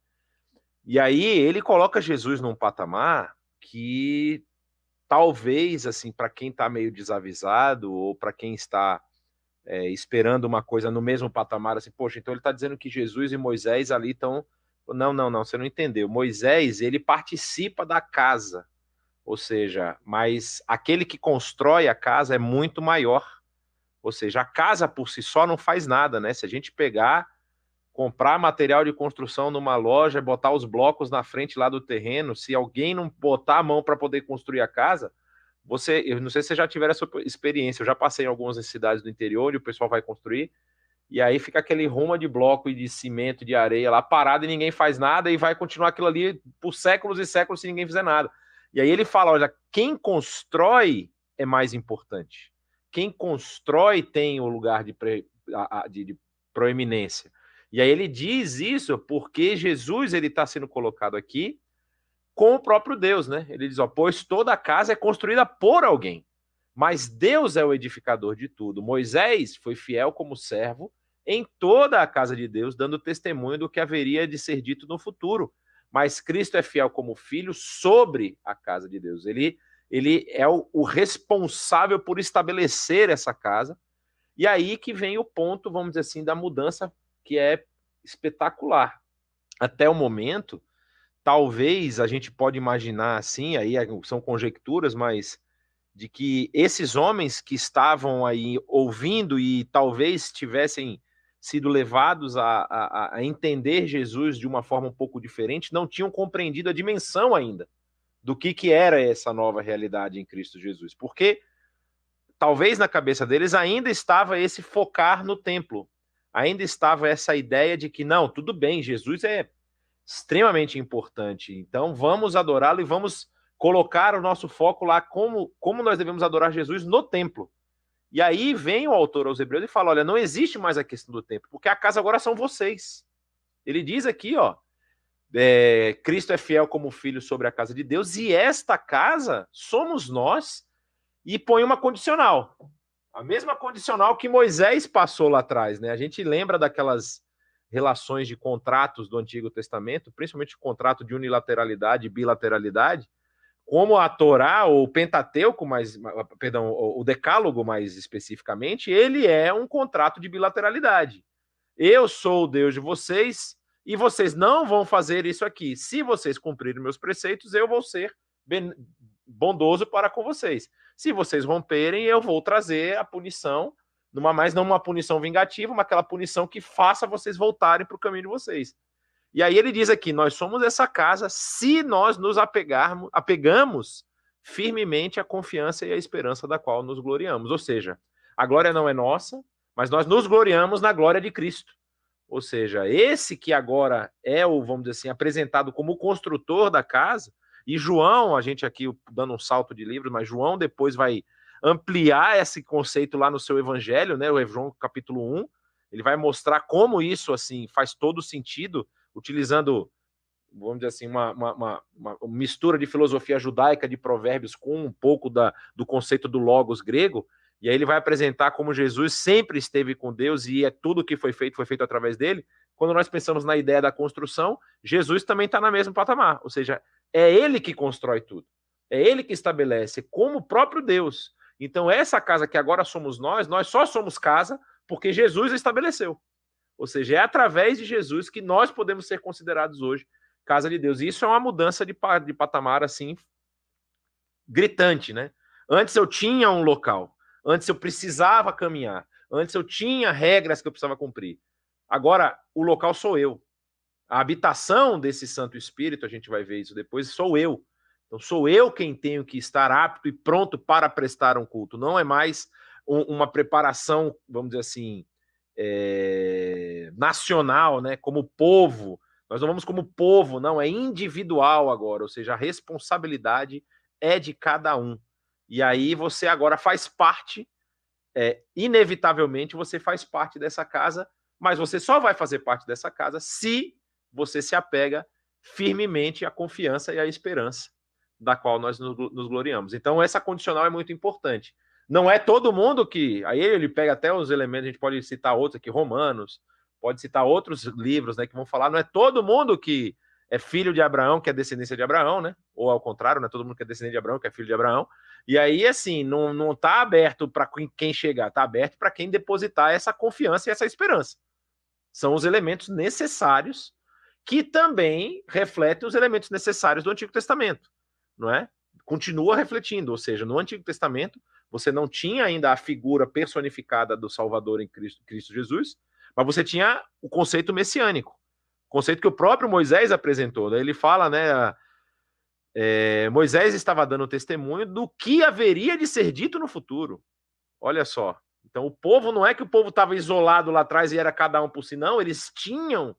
E aí ele coloca Jesus num patamar que talvez, assim, para quem está meio desavisado ou para quem está esperando uma coisa no mesmo patamar, assim, poxa, então ele está dizendo que Jesus e Moisés ali estão... Não, você não entendeu. Moisés, ele participa da casa, ou seja, mas aquele que constrói a casa é muito maior. Ou seja, a casa por si só não faz nada, né? Se a gente pegar, comprar material de construção numa loja, botar os blocos na frente lá do terreno, se alguém não botar a mão para poder construir a casa, eu não sei se você já tiver essa experiência, eu já passei em algumas cidades do interior e o pessoal vai construir, e aí fica aquele ruma de bloco e de cimento, de areia lá parado e ninguém faz nada e vai continuar aquilo ali por séculos e séculos se ninguém fizer nada. E aí ele fala, olha, quem constrói é mais importante. Quem constrói tem o lugar de proeminência. E aí ele diz isso porque Jesus ele está sendo colocado aqui com o próprio Deus, né? Ele diz, ó, pois toda a casa é construída por alguém, mas Deus é o edificador de tudo. Moisés foi fiel como servo em toda a casa de Deus, dando testemunho do que haveria de ser dito no futuro. Mas Cristo é fiel como filho sobre a casa de Deus. Ele é o responsável por estabelecer essa casa. E aí que vem o ponto, vamos dizer assim, da mudança, que é espetacular. Até o momento, talvez a gente pode imaginar assim, aí são conjecturas, mas de que esses homens que estavam aí ouvindo e talvez tivessem sido levados a entender Jesus de uma forma um pouco diferente, não tinham compreendido a dimensão ainda do que era essa nova realidade em Cristo Jesus. Porque talvez na cabeça deles ainda estava esse focar no templo, ainda estava essa ideia de que não, tudo bem, Jesus é extremamente importante, então vamos adorá-lo e vamos colocar o nosso foco lá como nós devemos adorar Jesus no templo. E aí vem o autor aos Hebreus e fala, olha, não existe mais a questão do templo, porque a casa agora são vocês. Ele diz aqui, ó, Cristo é fiel como filho sobre a casa de Deus, e esta casa somos nós, e põe uma condicional. A mesma condicional que Moisés passou lá atrás, né? A gente lembra daquelas relações de contratos do Antigo Testamento, principalmente o contrato de unilateralidade e bilateralidade, como a Torá, ou o Pentateuco, o Decálogo mais especificamente, ele é um contrato de bilateralidade. Eu sou o Deus de vocês e vocês não vão fazer isso aqui. Se vocês cumprirem meus preceitos, eu vou ser bondoso para com vocês. Se vocês romperem, eu vou trazer a punição, mas não uma punição vingativa, mas aquela punição que faça vocês voltarem para o caminho de vocês. E aí ele diz aqui, nós somos essa casa se nós nos apegamos firmemente à confiança e à esperança da qual nos gloriamos. Ou seja, a glória não é nossa, mas nós nos gloriamos na glória de Cristo. Ou seja, esse que agora é o, vamos dizer assim, apresentado como o construtor da casa, e João, a gente aqui dando um salto de livros, mas João depois vai ampliar esse conceito lá no seu evangelho, né, o João capítulo 1, ele vai mostrar como isso assim faz todo sentido, utilizando, vamos dizer assim, uma mistura de filosofia judaica de provérbios com um pouco do conceito do logos grego, e aí ele vai apresentar como Jesus sempre esteve com Deus e tudo que foi feito através dele. Quando nós pensamos na ideia da construção, Jesus também está no mesmo patamar, ou seja, é ele que constrói tudo, é ele que estabelece, como o próprio Deus. Então essa casa que agora somos nós só somos casa porque Jesus estabeleceu. Ou seja, é através de Jesus que nós podemos ser considerados hoje casa de Deus. E isso é uma mudança de patamar, assim, gritante, né? Antes eu tinha um local, antes eu precisava caminhar, antes eu tinha regras que eu precisava cumprir. Agora, o local sou eu. A habitação desse Santo Espírito, a gente vai ver isso depois, sou eu. Então, sou eu quem tenho que estar apto e pronto para prestar um culto. Não é mais uma preparação, vamos dizer assim, nacional, né? Como povo. Nós não vamos como povo, não. É individual agora. Ou seja, a responsabilidade é de cada um. E aí você agora faz parte, inevitavelmente você faz parte dessa casa, mas você só vai fazer parte dessa casa se você se apega firmemente à confiança e à esperança da qual nós nos gloriamos. Então, essa condicional é muito importante. Não é todo mundo que... Aí ele pega até os elementos, a gente pode citar outros aqui, Romanos, pode citar outros livros, né, que vão falar, não é todo mundo que é filho de Abraão, que é descendência de Abraão, né? Ou ao contrário, não é todo mundo que é descendente de Abraão, que é filho de Abraão. E aí, assim, não está aberto para quem chegar, está aberto para quem depositar essa confiança e essa esperança. São os elementos necessários que também refletem os elementos necessários do Antigo Testamento, não é? Continua refletindo, ou seja, no Antigo Testamento você não tinha ainda a figura personificada do Salvador em Cristo Jesus, mas você tinha o conceito messiânico, conceito que o próprio Moisés apresentou. Daí ele fala, né? Moisés estava dando testemunho do que haveria de ser dito no futuro. Olha só. Então o povo, não é que o povo estava isolado lá atrás e era cada um por si, não. Eles tinham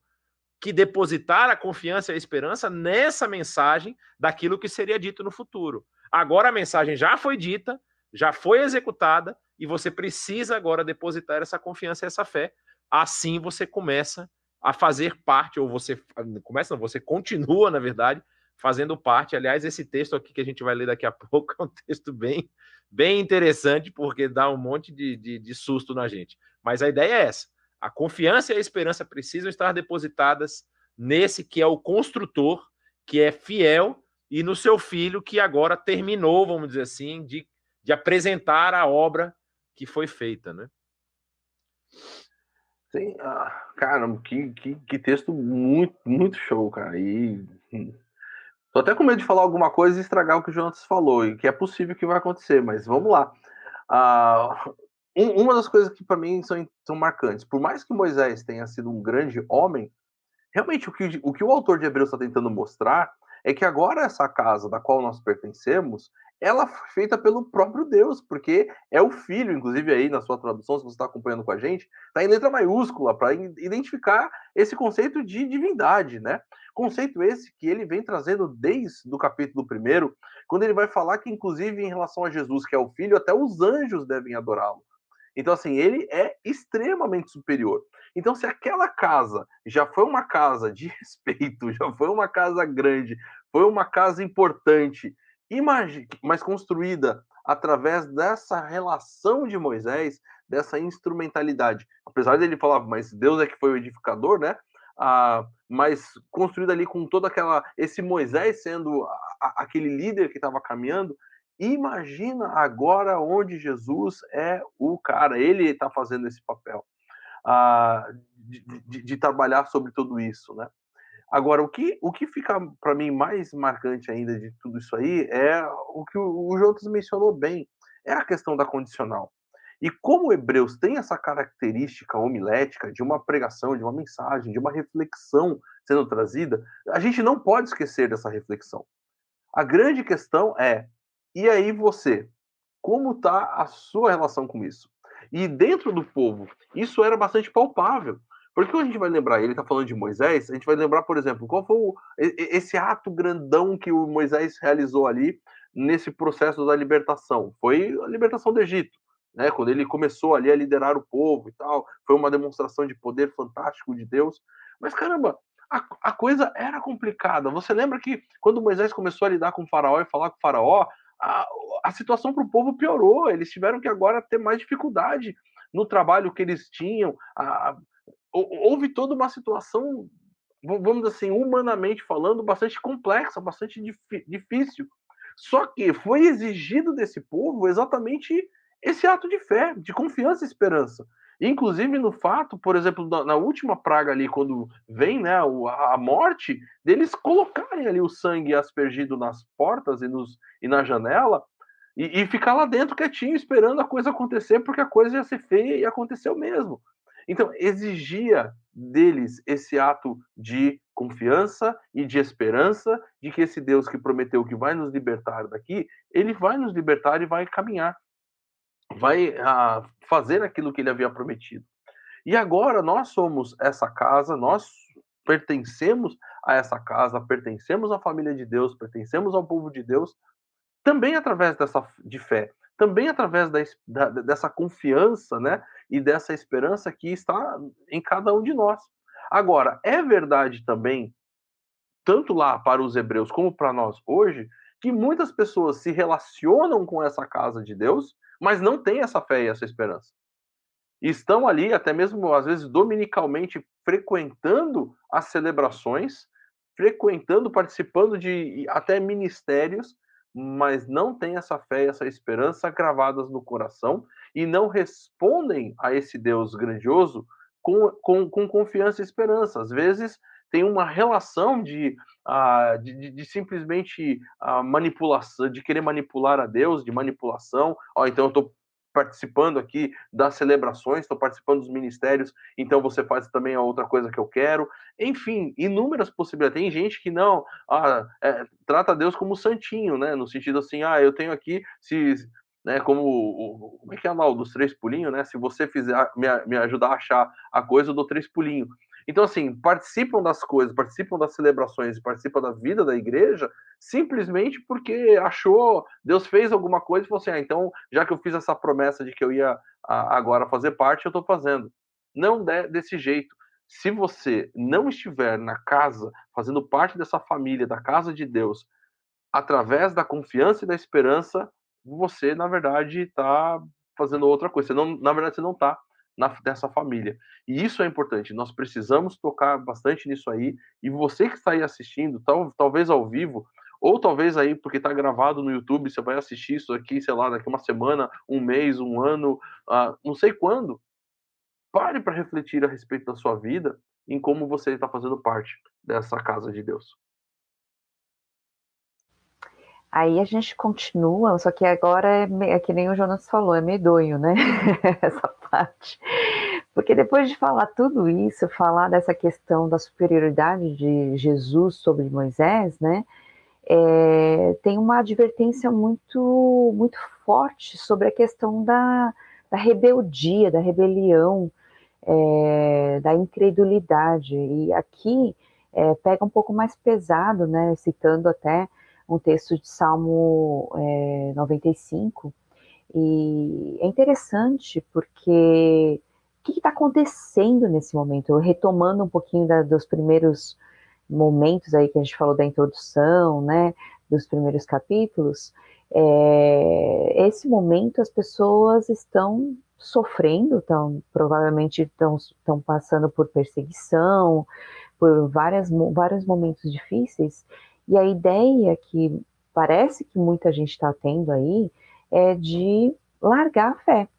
que depositar a confiança e a esperança nessa mensagem daquilo que seria dito no futuro. Agora a mensagem já foi dita, já foi executada, e você precisa agora depositar essa confiança e essa fé. Assim você começa a fazer parte, ou você começa, não, você continua, na verdade, fazendo parte. Aliás, esse texto aqui que a gente vai ler daqui a pouco é um texto bem, bem interessante, porque dá um monte de susto na gente. Mas a ideia é essa. A confiança e a esperança precisam estar depositadas nesse que é o construtor, que é fiel, e no seu filho, que agora terminou, vamos dizer assim, de apresentar a obra que foi feita, né? Sim, caramba, que texto muito, muito show, cara. E tô até com medo de falar alguma coisa e estragar o que o Jonas falou, e que é possível que vai acontecer, mas vamos lá. Uma das coisas que para mim são marcantes, por mais que Moisés tenha sido um grande homem, realmente o que o autor de Hebreus está tentando mostrar é que agora essa casa da qual nós pertencemos, ela foi feita pelo próprio Deus, porque é o Filho, inclusive aí na sua tradução, se você está acompanhando com a gente, está em letra maiúscula para identificar esse conceito de divindade, né? Conceito esse que ele vem trazendo desde o capítulo 1, quando ele vai falar que, inclusive, em relação a Jesus, que é o Filho, até os anjos devem adorá-lo. Então, assim, ele é extremamente superior. Então, se aquela casa já foi uma casa de respeito, já foi uma casa grande, foi uma casa importante, mas construída através dessa relação de Moisés, dessa instrumentalidade. Apesar dele falar, mas Deus é que foi o edificador, né? Mas construída ali com todo esse Moisés sendo aquele líder que estava caminhando. Imagina agora onde Jesus é o cara, ele está fazendo esse papel de trabalhar sobre tudo isso, né? Agora, o que fica para mim mais marcante ainda de tudo isso aí é o que o Jonas mencionou bem, é a questão da condicional. E como Hebreus tem essa característica homilética de uma pregação, de uma mensagem, de uma reflexão sendo trazida, a gente não pode esquecer dessa reflexão. A grande questão é, e aí você? Como está a sua relação com isso? E dentro do povo, isso era bastante palpável. Porque quando a gente vai lembrar, ele está falando de Moisés, a gente vai lembrar, por exemplo, qual foi esse ato grandão que o Moisés realizou ali nesse processo da libertação? Foi a libertação do Egito, né? Quando ele começou ali a liderar o povo e tal, foi uma demonstração de poder fantástico de Deus. Mas caramba, a coisa era complicada. Você lembra que quando Moisés começou a lidar com o faraó e falar com o faraó, a situação para o povo piorou, eles tiveram que agora ter mais dificuldade no trabalho que eles tinham, houve toda uma situação, vamos dizer assim, humanamente falando, bastante complexa, bastante difícil, só que foi exigido desse povo exatamente esse ato de fé, de confiança e esperança, Inclusive no fato, por exemplo, na última praga ali, quando vem, né, a morte, deles colocarem ali o sangue aspergido nas portas e na janela, e ficar lá dentro quietinho, esperando a coisa acontecer, porque a coisa ia ser feia e aconteceu mesmo. Então, exigia deles esse ato de confiança e de esperança de que esse Deus que prometeu que vai nos libertar daqui, ele vai nos libertar e vai caminhar, vai fazer aquilo que ele havia prometido. E agora nós somos essa casa, nós pertencemos a essa casa, pertencemos à família de Deus, pertencemos ao povo de Deus, também através de fé, também através dessa confiança, né, e dessa esperança que está em cada um de nós. Agora, é verdade também, tanto lá para os hebreus como para nós hoje, que muitas pessoas se relacionam com essa casa de Deus, mas não têm essa fé e essa esperança. Estão ali, até mesmo às vezes dominicalmente, frequentando as celebrações, frequentando, participando de até ministérios, mas não têm essa fé e essa esperança gravadas no coração e não respondem a esse Deus grandioso com confiança e esperança. Às vezes tem uma relação de simplesmente manipulação, de querer manipular a Deus, de manipulação. Então eu estou participando aqui das celebrações, estou participando dos ministérios, então você faz também a outra coisa que eu quero. Enfim, inúmeras possibilidades. Tem gente que não trata Deus como santinho, né? No sentido assim, eu tenho aqui, né, como é que é lá o dos 3 pulinhos, né? Se você fizer me ajudar a achar a coisa, eu dou 3 pulinhos. Então, assim, participam das coisas, participam das celebrações, participam da vida da igreja, simplesmente porque achou, Deus fez alguma coisa e falou assim, então, já que eu fiz essa promessa de que eu ia agora fazer parte, eu estou fazendo. Não desse jeito. Se você não estiver na casa, fazendo parte dessa família, da casa de Deus, através da confiança e da esperança, você, na verdade, está fazendo outra coisa. Na verdade, você não está nessa família. E isso é importante. Nós precisamos tocar bastante nisso aí. E você que está aí assistindo, talvez ao vivo, ou talvez aí, porque está gravado no YouTube, você vai assistir isso aqui, sei lá, daqui uma semana, um mês, um ano, não sei quando. Pare para refletir a respeito da sua vida, em como você está fazendo parte dessa casa de Deus. Aí a gente continua, só que agora é que nem o Jonas falou, é medonho, né? Essa parte. Porque depois de falar tudo isso, falar dessa questão da superioridade de Jesus sobre Moisés, né? Tem uma advertência muito, muito forte sobre a questão da rebeldia, da rebelião, da incredulidade. E aqui pega um pouco mais pesado, né? Citando até um texto de Salmo 95, e é interessante porque o que está acontecendo nesse momento? Retomando um pouquinho dos primeiros momentos aí que a gente falou da introdução, né, dos primeiros capítulos, esse momento as pessoas estão sofrendo, provavelmente estão passando por perseguição, por vários momentos difíceis, e a ideia que parece que muita gente está tendo aí é de largar a fé,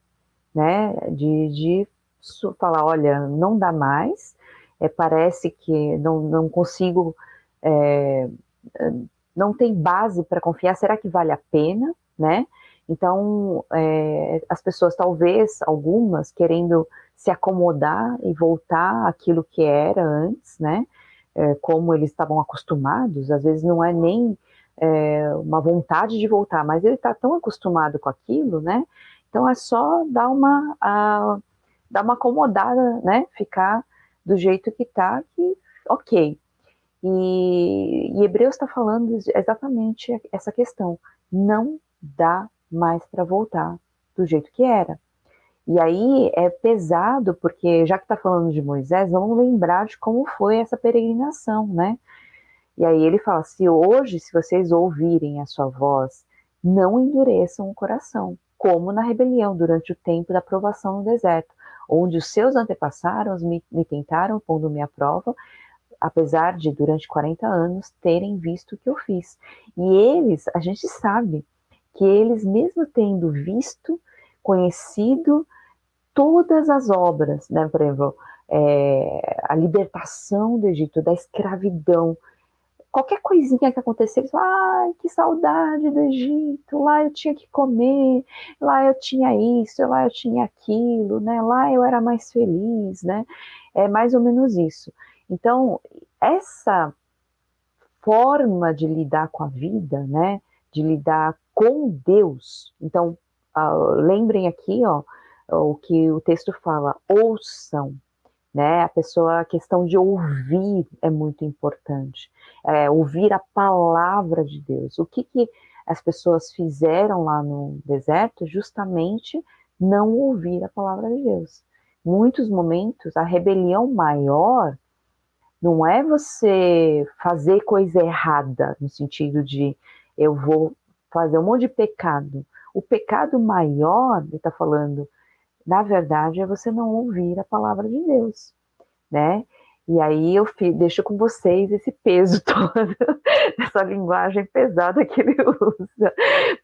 né? De falar, olha, não dá mais, parece que não consigo, não tem base para confiar, será que vale a pena, né? Então, as pessoas, talvez, algumas, querendo se acomodar e voltar àquilo que era antes, né? Como eles estavam acostumados, às vezes não é nem uma vontade de voltar, mas ele está tão acostumado com aquilo, né? Então é só dar uma acomodada, né? Ficar do jeito que está, que ok. E Hebreus está falando exatamente essa questão. Não dá mais para voltar do jeito que era. E aí é pesado, porque já que está falando de Moisés, vamos lembrar de como foi essa peregrinação, né? E aí ele fala, se vocês ouvirem a sua voz, não endureçam o coração, como na rebelião, durante o tempo da provação no deserto, onde os seus antepassados me tentaram, pondo-me à prova, apesar de, durante 40 anos, terem visto o que eu fiz. E eles, a gente sabe que eles, mesmo tendo visto, conhecido todas as obras, né, por exemplo, a libertação do Egito, da escravidão, qualquer coisinha que acontecer, eles falam, ai, que saudade do Egito, lá eu tinha que comer, lá eu tinha isso, lá eu tinha aquilo, né, lá eu era mais feliz, né, é mais ou menos isso. Então, essa forma de lidar com a vida, né, de lidar com Deus, então, lembrem aqui, o que o texto fala, ouçam, né? A questão de ouvir é muito importante. Ouvir a palavra de Deus. O que as pessoas fizeram lá no deserto? Justamente não ouvir a palavra de Deus. Muitos momentos, a rebelião maior não é você fazer coisa errada, no sentido de eu vou fazer um monte de pecado. O pecado maior, ele está falando, na verdade, é você não ouvir a palavra de Deus, né? E aí eu deixo com vocês esse peso todo, essa linguagem pesada que ele usa.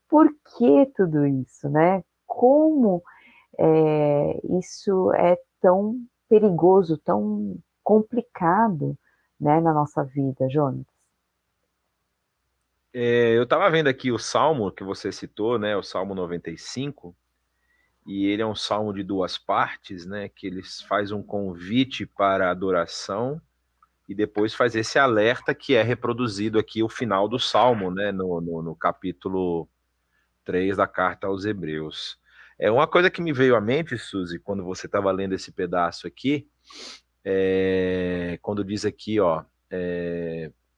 Por que tudo isso, né? Como isso é tão perigoso, tão complicado, né, na nossa vida, Jonas? Eu estava vendo aqui o Salmo que você citou, né, o Salmo 95, e ele é um salmo de duas partes, né, que ele faz um convite para adoração e depois faz esse alerta que é reproduzido aqui o final do salmo, né, no capítulo 3 da carta aos Hebreus. É uma coisa que me veio à mente, Suzy, quando você estava lendo esse pedaço aqui, quando diz aqui,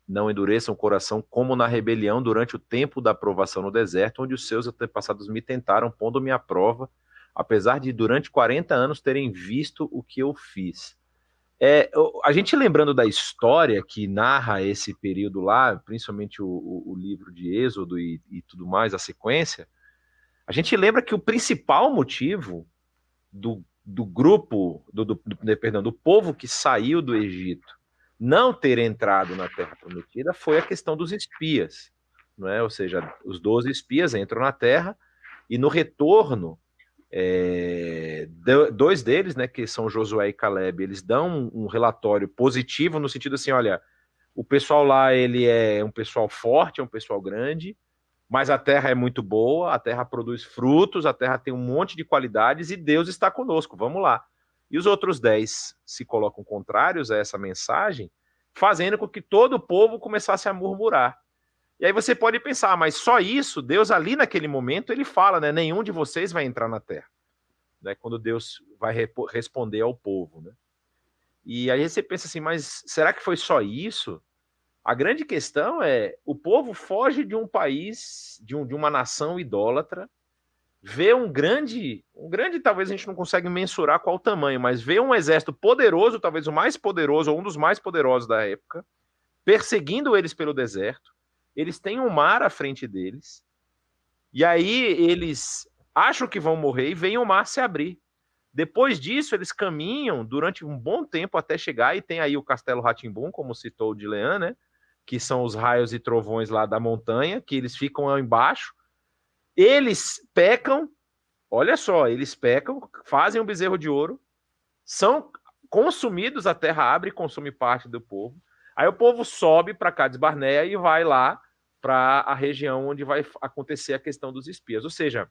não endureçam o coração como na rebelião durante o tempo da provação no deserto, onde os seus antepassados me tentaram, pondo-me à prova, apesar de durante 40 anos terem visto o que eu fiz. A gente lembrando da história que narra esse período lá, principalmente o livro de Êxodo e tudo mais, a sequência, a gente lembra que o principal motivo do grupo, do povo que saiu do Egito não ter entrado na Terra Prometida foi a questão dos espias, não é? Ou seja, os 12 espias entram na Terra e no retorno, dois deles, né, que são Josué e Caleb, eles dão um relatório positivo no sentido assim, olha, o pessoal lá ele é um pessoal forte, é um pessoal grande, mas a terra é muito boa, a terra produz frutos, a terra tem um monte de qualidades e Deus está conosco, vamos lá. E os outros 10 se colocam contrários a essa mensagem, fazendo com que todo o povo começasse a murmurar. E aí você pode pensar, mas só isso, Deus ali naquele momento, ele fala, né, nenhum de vocês vai entrar na terra. Né, quando Deus vai responder ao povo. Né? E aí você pensa assim, mas será que foi só isso? A grande questão é, o povo foge de um país, de uma nação idólatra, vê um grande, talvez a gente não consegue mensurar qual o tamanho, mas vê um exército poderoso, talvez o mais poderoso, ou um dos mais poderosos da época, perseguindo eles pelo deserto, eles têm um mar à frente deles, e aí eles acham que vão morrer e veem o mar se abrir. Depois disso, eles caminham durante um bom tempo até chegar, e tem aí o Castelo Rá-Tim-Bum, como citou o Dilean, né? Que são os raios e trovões lá da montanha, que eles ficam lá embaixo. Eles pecam, olha só, eles pecam, fazem um bezerro de ouro, são consumidos, a terra abre e consome parte do povo. Aí o povo sobe para Cades Barneia e vai lá para a região onde vai acontecer a questão dos espias. Ou seja,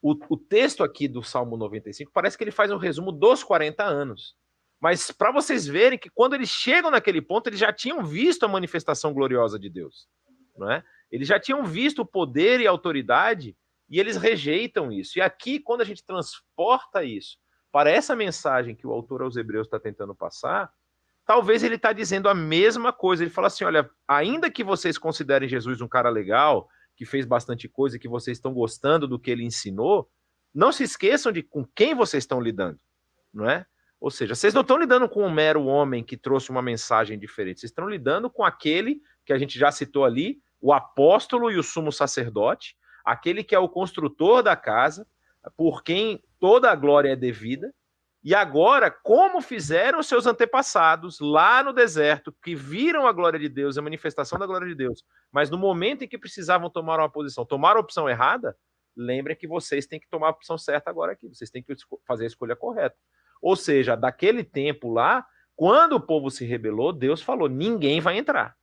o texto aqui do Salmo 95 parece que ele faz um resumo dos 40 anos. Mas para vocês verem que quando eles chegam naquele ponto, eles já tinham visto a manifestação gloriosa de Deus. Não é? Eles já tinham visto o poder e a autoridade e eles rejeitam isso. E aqui, quando a gente transporta isso para essa mensagem que o autor aos Hebreus está tentando passar, talvez ele está dizendo a mesma coisa. Ele fala assim, olha, ainda que vocês considerem Jesus um cara legal, que fez bastante coisa, que vocês estão gostando do que ele ensinou, não se esqueçam de com quem vocês estão lidando, não é? Ou seja, vocês não estão lidando com um mero homem que trouxe uma mensagem diferente, vocês estão lidando com aquele que a gente já citou ali, o apóstolo e o sumo sacerdote, aquele que é o construtor da casa, por quem toda a glória é devida, e agora, como fizeram seus antepassados lá no deserto, que viram a glória de Deus, a manifestação da glória de Deus, mas no momento em que precisavam tomar uma posição, tomaram a opção errada, lembrem que vocês têm que tomar a opção certa agora aqui, vocês têm que fazer a escolha correta. Ou seja, daquele tempo lá, quando o povo se rebelou, Deus falou, ninguém vai entrar.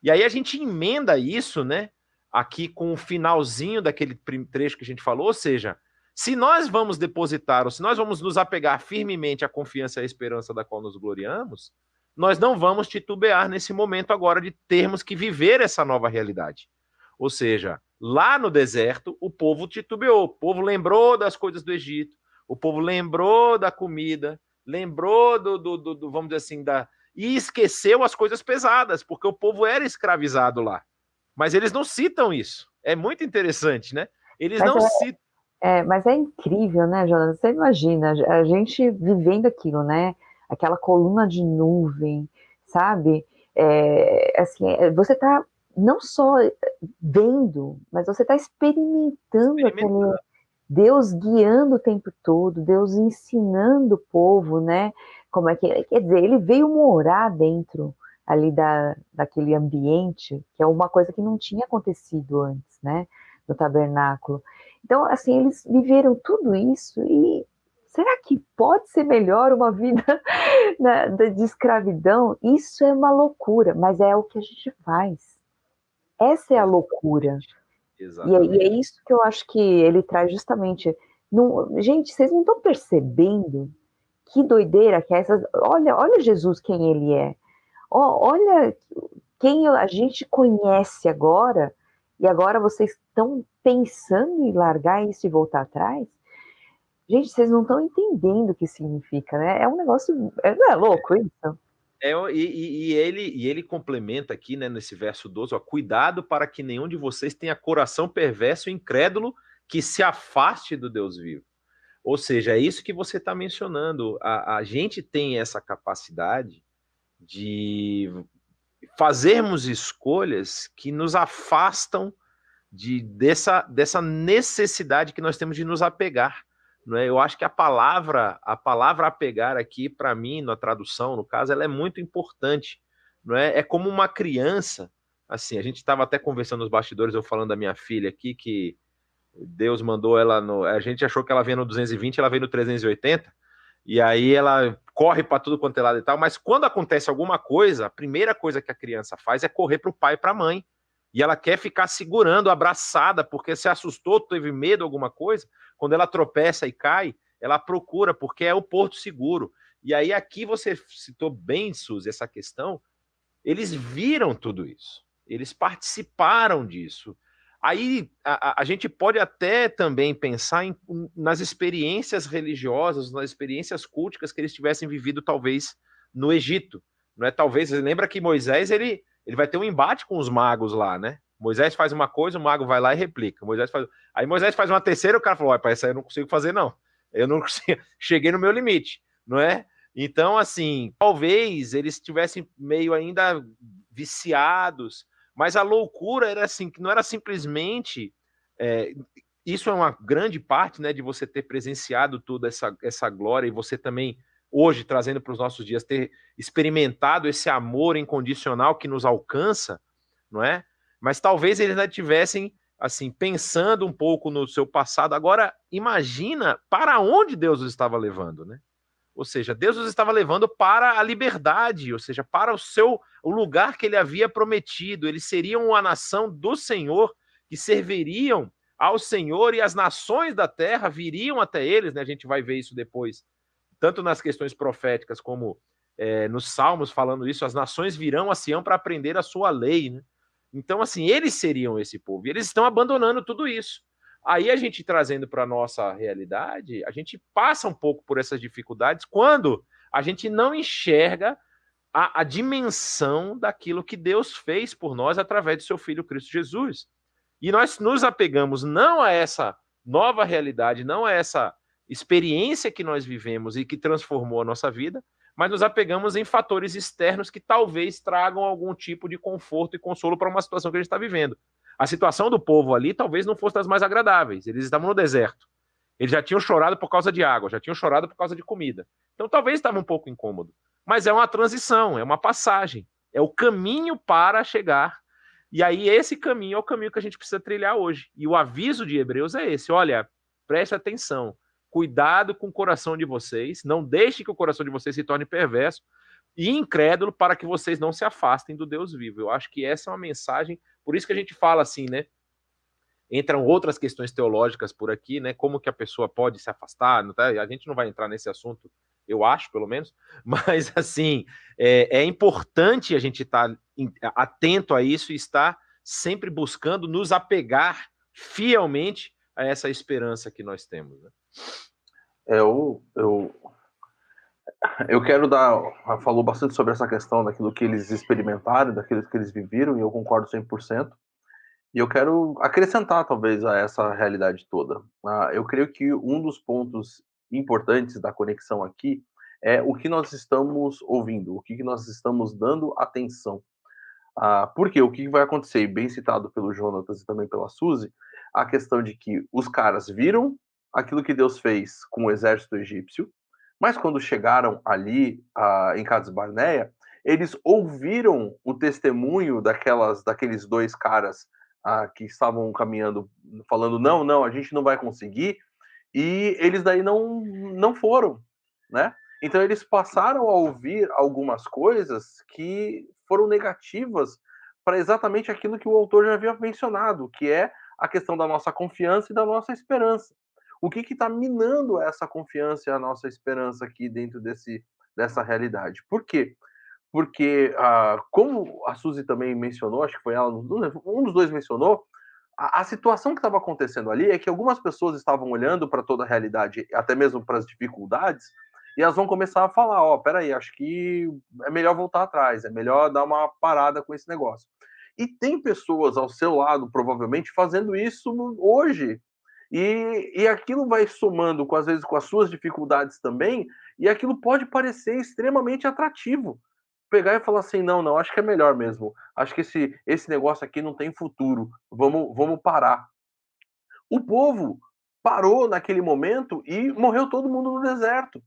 E aí a gente emenda isso, né, aqui com o finalzinho daquele trecho que a gente falou, ou seja, se nós vamos depositar, ou se nós vamos nos apegar firmemente à confiança e à esperança da qual nos gloriamos, nós não vamos titubear nesse momento agora de termos que viver essa nova realidade. Ou seja, lá no deserto, o povo titubeou, o povo lembrou das coisas do Egito, o povo lembrou da comida, lembrou vamos dizer assim, e esqueceu as coisas pesadas, porque o povo era escravizado lá. Mas eles não citam isso. É muito interessante, né? Eles não citam. Mas é incrível, né, Jonas? Você imagina, a gente vivendo aquilo, né? Aquela coluna de nuvem, sabe? Assim, você está não só vendo, mas você está experimentando aquele Deus guiando o tempo todo, Deus ensinando o povo, né? Como é que, quer dizer, ele veio morar dentro ali daquele ambiente, que é uma coisa que não tinha acontecido antes, né? No tabernáculo. Então, assim, eles viveram tudo isso e será que pode ser melhor uma vida de escravidão? Isso é uma loucura, mas é o que a gente faz. Essa é a loucura. Exatamente. E é isso que eu acho que ele traz justamente. Gente, vocês não estão percebendo que doideira que é essa? Olha Jesus, quem ele é. Olha quem a gente conhece agora, e agora vocês estão pensando em largar isso e voltar atrás? Gente, vocês não estão entendendo o que significa, né? É um negócio... Não é louco isso? E ele complementa aqui, né, nesse verso 12, ó, cuidado para que nenhum de vocês tenha coração perverso e incrédulo que se afaste do Deus vivo. Ou seja, é isso que você está mencionando. A gente tem essa capacidade de fazermos escolhas que nos afastam dessa necessidade que nós temos de nos apegar. Não é? Eu acho que a palavra apegar aqui, para mim, na tradução, no caso, ela é muito importante. Não é? É como uma criança, assim, a gente estava até conversando nos bastidores, eu falando da minha filha aqui, que Deus mandou ela a gente achou que ela veio no 220, ela veio no 380, e aí ela corre para tudo quanto é lado e tal, mas quando acontece alguma coisa, a primeira coisa que a criança faz é correr para o pai e para a mãe. E ela quer ficar segurando, abraçada, porque se assustou, teve medo, alguma coisa. Quando ela tropeça e cai, ela procura, porque é o porto seguro. E aí aqui você citou bem, Suzy, essa questão. Eles viram tudo isso. Eles participaram disso. Aí a gente pode até também pensar nas experiências religiosas, nas experiências culticas que eles tivessem vivido, talvez, no Egito. Não é? Talvez, lembra que Moisés, ele vai ter um embate com os magos lá, né? Moisés faz uma coisa, o mago vai lá e replica. Aí Moisés faz uma terceira, o cara falou, olha, essa aí eu não consigo fazer, não. Eu não consigo, cheguei no meu limite, não é? Então, assim, talvez eles estivessem meio ainda viciados, mas a loucura era assim, que não era simplesmente... isso é uma grande parte, né, de você ter presenciado toda essa glória e você também... hoje, trazendo para os nossos dias, ter experimentado esse amor incondicional que nos alcança, não é? Mas talvez eles ainda tivessem, assim, pensando um pouco no seu passado. Agora, imagina para onde Deus os estava levando, né? Ou seja, Deus os estava levando para a liberdade, ou seja, para o lugar que ele havia prometido. Eles seriam a nação do Senhor, que serviriam ao Senhor, e as nações da terra viriam até eles, né? A gente vai ver isso depois, tanto nas questões proféticas como nos Salmos falando isso, as nações virão a Sião para aprender a sua lei, né? Então, assim, eles seriam esse povo, e eles estão abandonando tudo isso. Aí a gente trazendo para a nossa realidade, a gente passa um pouco por essas dificuldades quando a gente não enxerga a dimensão daquilo que Deus fez por nós através do seu Filho Cristo Jesus. E nós nos apegamos não a essa nova realidade, não a essa experiência que nós vivemos e que transformou a nossa vida, mas nos apegamos em fatores externos que talvez tragam algum tipo de conforto e consolo para uma situação que a gente está vivendo. A situação do povo ali talvez não fosse das mais agradáveis. Eles estavam no deserto. Eles já tinham chorado por causa de água, já tinham chorado por causa de comida. Então talvez estava um pouco incômodo. Mas é uma transição, é uma passagem. É o caminho para chegar E aí esse caminho é o caminho que a gente precisa trilhar hoje. E o aviso de Hebreus é esse, olha, preste atenção, cuidado com o coração de vocês, não deixe que o coração de vocês se torne perverso e incrédulo para que vocês não se afastem do Deus vivo. Eu acho que essa é uma mensagem, por isso que a gente fala assim, né? Entram outras questões teológicas por aqui, né? Como que a pessoa pode se afastar, não tá? A gente não vai entrar nesse assunto, eu acho, pelo menos, mas assim, é importante a gente estar atento a isso e estar sempre buscando nos apegar fielmente a essa esperança que nós temos, né? Eu quero falou bastante sobre essa questão daquilo que eles experimentaram, daquilo que eles viveram, e eu concordo 100%. E eu quero acrescentar, talvez, a essa realidade toda. Eu creio que um dos pontos importantes da conexão aqui é o que nós estamos ouvindo, o que nós estamos dando atenção. Porque o que vai acontecer, bem citado pelo Jonatas e também pela Suzy, a questão de que os caras viram aquilo que Deus fez com o exército egípcio, mas quando chegaram ali em Cades Barneia, eles ouviram o testemunho daqueles dois caras que estavam caminhando, falando, não, a gente não vai conseguir, e eles daí não foram, né? Então eles passaram a ouvir algumas coisas que foram negativas para exatamente aquilo que o autor já havia mencionado, que é a questão da nossa confiança e da nossa esperança. O que está minando essa confiança e a nossa esperança aqui dentro dessa realidade? Por quê? Porque, como a Suzy também mencionou, acho que foi ela, um dos dois mencionou, a situação que estava acontecendo ali é que algumas pessoas estavam olhando para toda a realidade, até mesmo para as dificuldades, e elas vão começar a falar, peraí, acho que é melhor voltar atrás, é melhor dar uma parada com esse negócio. E tem pessoas ao seu lado, provavelmente, fazendo isso hoje. E aquilo vai somando, às vezes, com as suas dificuldades também, e aquilo pode parecer extremamente atrativo. Pegar e falar assim, não, acho que é melhor mesmo. Acho que esse negócio aqui não tem futuro. Vamos parar. O povo parou naquele momento e morreu todo mundo no deserto.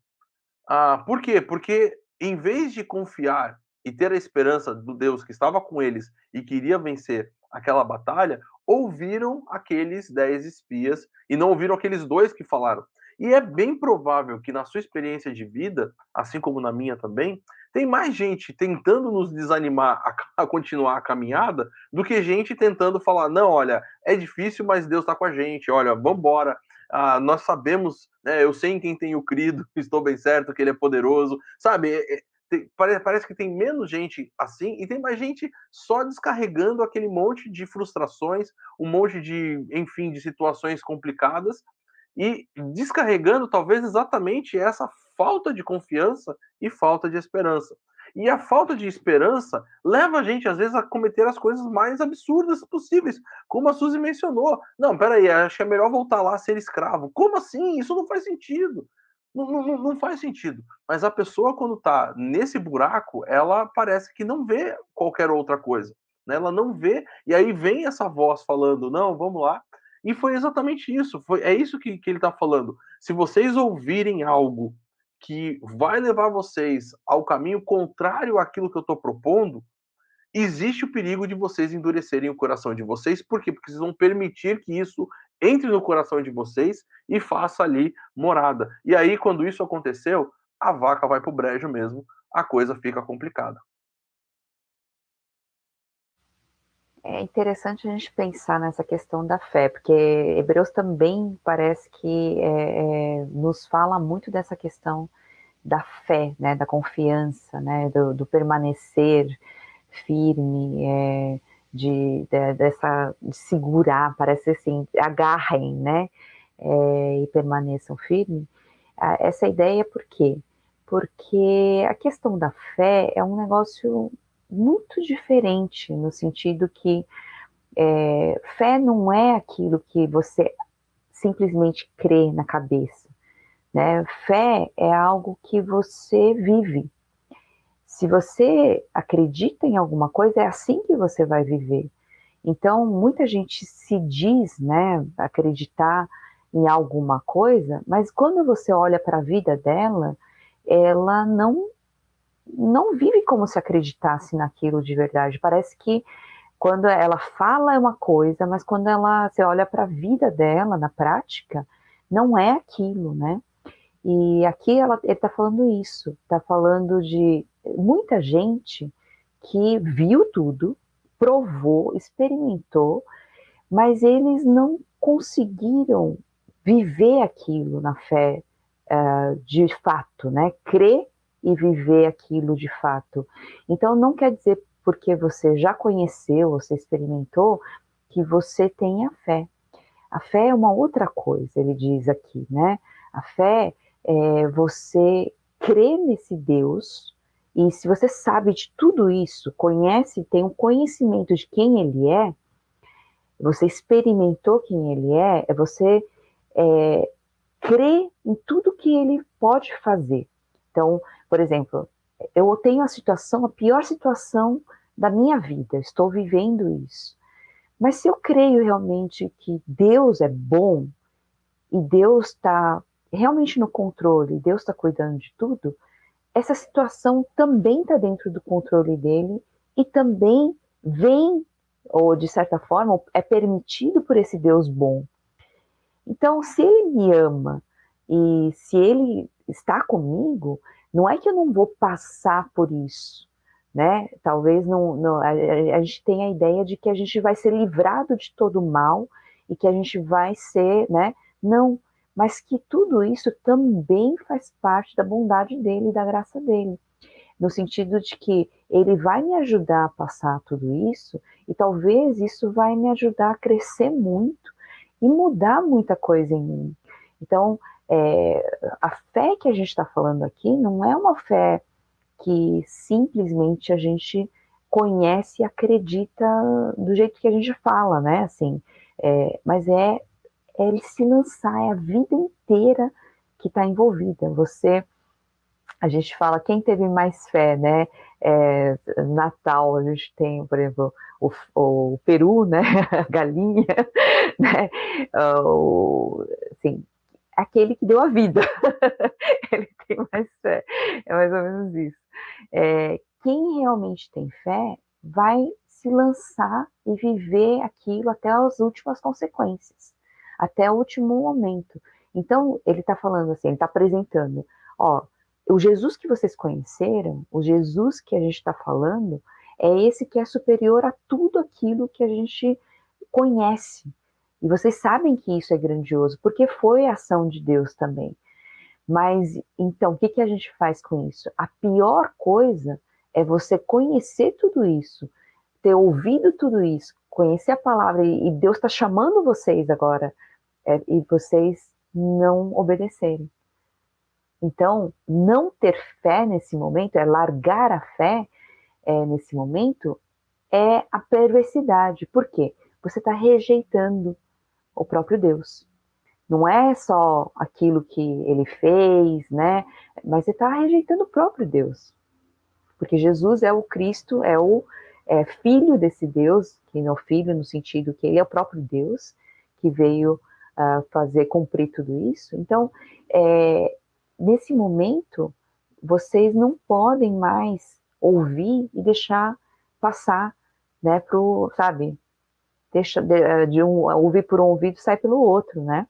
Por quê? Porque em vez de confiar e ter a esperança do Deus que estava com eles e queria vencer aquela batalha, ouviram aqueles 10 espias e não ouviram aqueles dois que falaram. E é bem provável que na sua experiência de vida, assim como na minha também, tem mais gente tentando nos desanimar a continuar a caminhada do que gente tentando falar, não, olha, é difícil, mas Deus está com a gente, olha, vamos embora. Nós sabemos, né, eu sei em quem tenho crido, estou bem certo que ele é poderoso, sabe? Parece que tem menos gente assim e tem mais gente só descarregando aquele monte de frustrações, um monte de, enfim, de situações complicadas e descarregando talvez exatamente essa falta de confiança e falta de esperança. E a falta de esperança leva a gente, às vezes, a cometer as coisas mais absurdas possíveis, como a Suzy mencionou. Não, peraí, acho que é melhor voltar lá a ser escravo. Como assim? Isso não faz sentido. Não faz sentido. Mas a pessoa, quando está nesse buraco, ela parece que não vê qualquer outra coisa. Né? Ela não vê, e aí vem essa voz falando, não, vamos lá. E foi exatamente isso. É isso que ele está falando. Se vocês ouvirem algo que vai levar vocês ao caminho contrário àquilo que eu estou propondo, existe o perigo de vocês endurecerem o coração de vocês. Por quê? Porque vocês vão permitir que isso entre no coração de vocês e faça ali morada. E aí, quando isso aconteceu, a vaca vai para o brejo mesmo, a coisa fica complicada. É interessante a gente pensar nessa questão da fé, porque Hebreus também parece que nos fala muito dessa questão da fé, né, da confiança, né, do permanecer firme, de segurar, parece assim, agarrem, né, e permaneçam firmes. Essa ideia por quê? Porque a questão da fé é um negócio muito diferente, no sentido que fé não é aquilo que você simplesmente crê na cabeça, né? Fé é algo que você vive. Se você acredita em alguma coisa, é assim que você vai viver. Então, muita gente se diz, né, acreditar em alguma coisa, mas quando você olha para a vida dela, ela não vive como se acreditasse naquilo de verdade. Parece que Quando ela fala é uma coisa, mas quando você olha para a vida dela, na prática, não é aquilo, né? E aqui ele está falando isso, está falando de muita gente que viu tudo, provou, experimentou, mas eles não conseguiram viver aquilo na fé de fato, né? Crer e viver aquilo de fato. Então não quer dizer porque você já conheceu, você experimentou, que você tenha fé. A fé é uma outra coisa, ele diz aqui, né? A fé é você crer nesse Deus, e se você sabe de tudo isso, conhece, tem um conhecimento de quem ele é, você experimentou quem ele é você crer em tudo que ele pode fazer. Então, por exemplo, eu tenho a pior situação da minha vida, estou vivendo isso. Mas se eu creio realmente que Deus é bom, e Deus está realmente no controle, Deus está cuidando de tudo, essa situação também está dentro do controle dele e também vem, ou de certa forma, é permitido por esse Deus bom. Então, se ele me ama e se ele está comigo, não é que eu não vou passar por isso, né? Talvez a gente tenha a ideia de que a gente vai ser livrado de todo o mal e que a gente vai ser, né? Não, mas que tudo isso também faz parte da bondade dele e da graça dele, no sentido de que ele vai me ajudar a passar tudo isso e talvez isso vai me ajudar a crescer muito e mudar muita coisa em mim. Então, a fé que a gente está falando aqui não é uma fé que simplesmente a gente conhece e acredita do jeito que a gente fala, né? Assim, mas é ele se lançar, é a vida inteira que está envolvida. A gente fala, quem teve mais fé, né? Natal, a gente tem, por exemplo, o peru, né? A galinha, né? Assim, aquele que deu a vida. Ele tem mais fé. É mais ou menos isso. Quem realmente tem fé vai se lançar e viver aquilo até as últimas consequências, até o último momento. Então, ele está falando assim, ele está apresentando, ó, o Jesus que vocês conheceram, o Jesus que a gente está falando, é esse que é superior a tudo aquilo que a gente conhece. E vocês sabem que isso é grandioso, porque foi a ação de Deus também. Mas, então, o que a gente faz com isso? A pior coisa é você conhecer tudo isso, ter ouvido tudo isso, conhecer a palavra, e Deus está chamando vocês agora, e vocês não obedecerem. Então, não ter fé nesse momento, largar a fé nesse momento, é a perversidade. Por quê? Você está rejeitando o próprio Deus. Não é só aquilo que ele fez, né? Mas você está rejeitando o próprio Deus. Porque Jesus é o Cristo, é o filho desse Deus, que não é o filho no sentido que ele é o próprio Deus, que veio cumprir tudo isso. Então, nesse momento, vocês não podem mais ouvir e deixar passar, né, sabe? Deixa ouvir por um ouvido e sai pelo outro, né?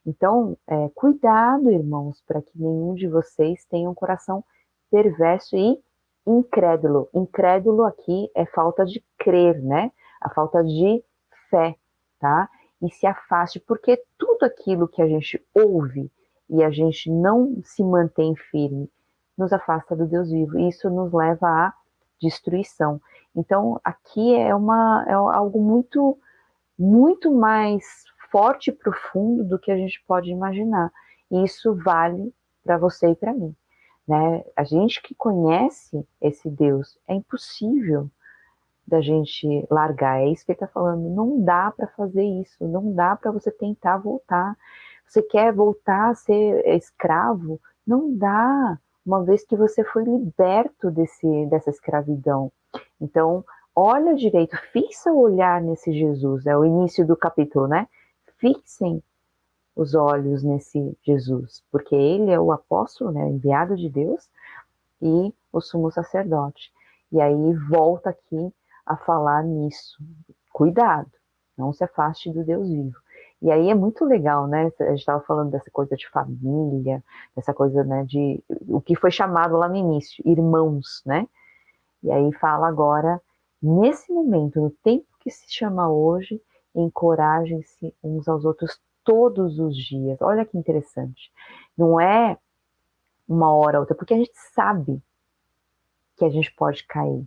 Então, cuidado, irmãos, para que nenhum de vocês tenha um coração perverso e incrédulo. Incrédulo aqui é falta de crer, né? A falta de fé, tá? E se afaste, porque tudo aquilo que a gente ouve e a gente não se mantém firme, nos afasta do Deus vivo. E isso nos leva à destruição. Então, aqui é algo muito, muito mais forte e profundo do que a gente pode imaginar. E isso vale para você e para mim, né? A gente que conhece esse Deus, é impossível da gente largar. É isso que ele está falando. Não dá para fazer isso. Não dá para você tentar voltar. Você quer voltar a ser escravo? Não dá, uma vez que você foi liberto dessa escravidão. Então, olha direito, fixa o olhar nesse Jesus. É o início do capítulo, né? Fixem os olhos nesse Jesus, porque ele é o apóstolo, né, enviado de Deus, e o sumo sacerdote. E aí volta aqui a falar nisso. Cuidado, não se afaste do Deus vivo. E aí é muito legal, né? A gente estava falando dessa coisa de família, dessa coisa, né, de o que foi chamado lá no início, irmãos, né? E aí fala agora, nesse momento, no tempo que se chama hoje, encorajem-se uns aos outros todos os dias. Olha que interessante. Não é uma hora ou outra, porque a gente sabe que a gente pode cair.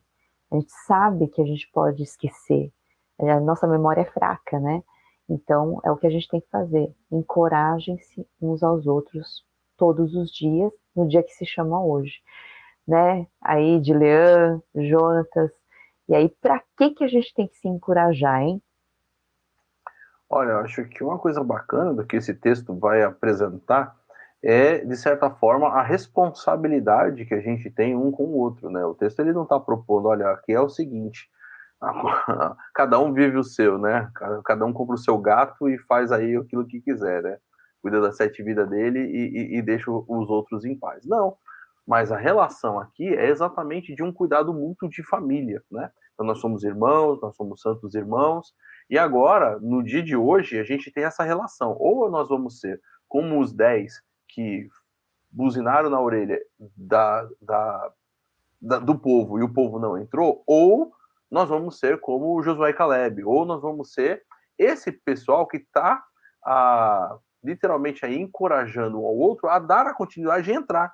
A gente sabe que a gente pode esquecer. A nossa memória é fraca, né? Então, é o que a gente tem que fazer. Encorajem-se uns aos outros todos os dias, no dia que se chama hoje. Né? Aí, de Leão, Jonatas. E aí, para que a gente tem que se encorajar, hein? Olha, eu acho que uma coisa bacana do que esse texto vai apresentar é, de certa forma, a responsabilidade que a gente tem um com o outro, né? O texto ele não está propondo, olha, aqui é o seguinte, cada um vive o seu, né? Cada um compra o seu gato e faz aí aquilo que quiser, né? Cuida das 7 vidas dele e deixa os outros em paz. Não, mas a relação aqui é exatamente de um cuidado mútuo de família, né? Então nós somos irmãos, nós somos santos irmãos, e agora, no dia de hoje, a gente tem essa relação. Ou nós vamos ser como os 10 que buzinaram na orelha do povo e o povo não entrou, ou nós vamos ser como Josué e Caleb, ou nós vamos ser esse pessoal que está literalmente aí encorajando um ao outro a dar a continuidade e entrar.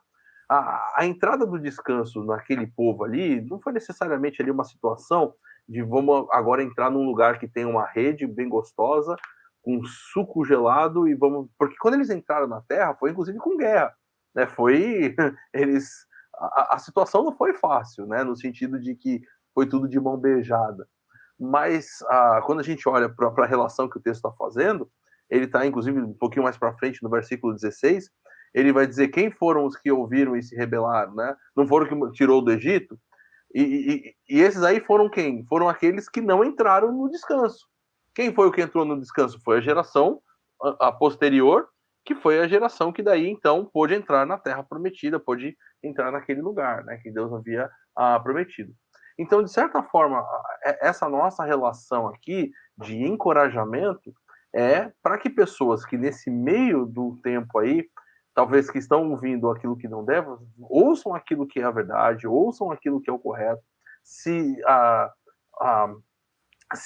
A entrada do descanso naquele povo ali não foi necessariamente ali uma situação de vamos agora entrar num lugar que tem uma rede bem gostosa, com suco gelado e vamos... Porque quando eles entraram na Terra, foi inclusive com guerra, né? Foi... eles... A situação não foi fácil, né? No sentido de que foi tudo de mão beijada. Mas quando a gente olha para a relação que o texto está fazendo, ele está, inclusive, um pouquinho mais para frente, no versículo 16, ele vai dizer quem foram os que ouviram e se rebelaram, né? Não foram que tirou do Egito? E esses aí foram quem? Foram aqueles que não entraram no descanso. Quem foi o que entrou no descanso? Foi a geração a posterior, que foi a geração que daí, então, pôde entrar na Terra Prometida, pôde entrar naquele lugar, né? Que Deus havia prometido. Então, de certa forma, essa nossa relação aqui de encorajamento é para que pessoas que nesse meio do tempo aí, talvez que estão ouvindo aquilo que não devem, ouçam aquilo que é a verdade, ouçam aquilo que é o correto, se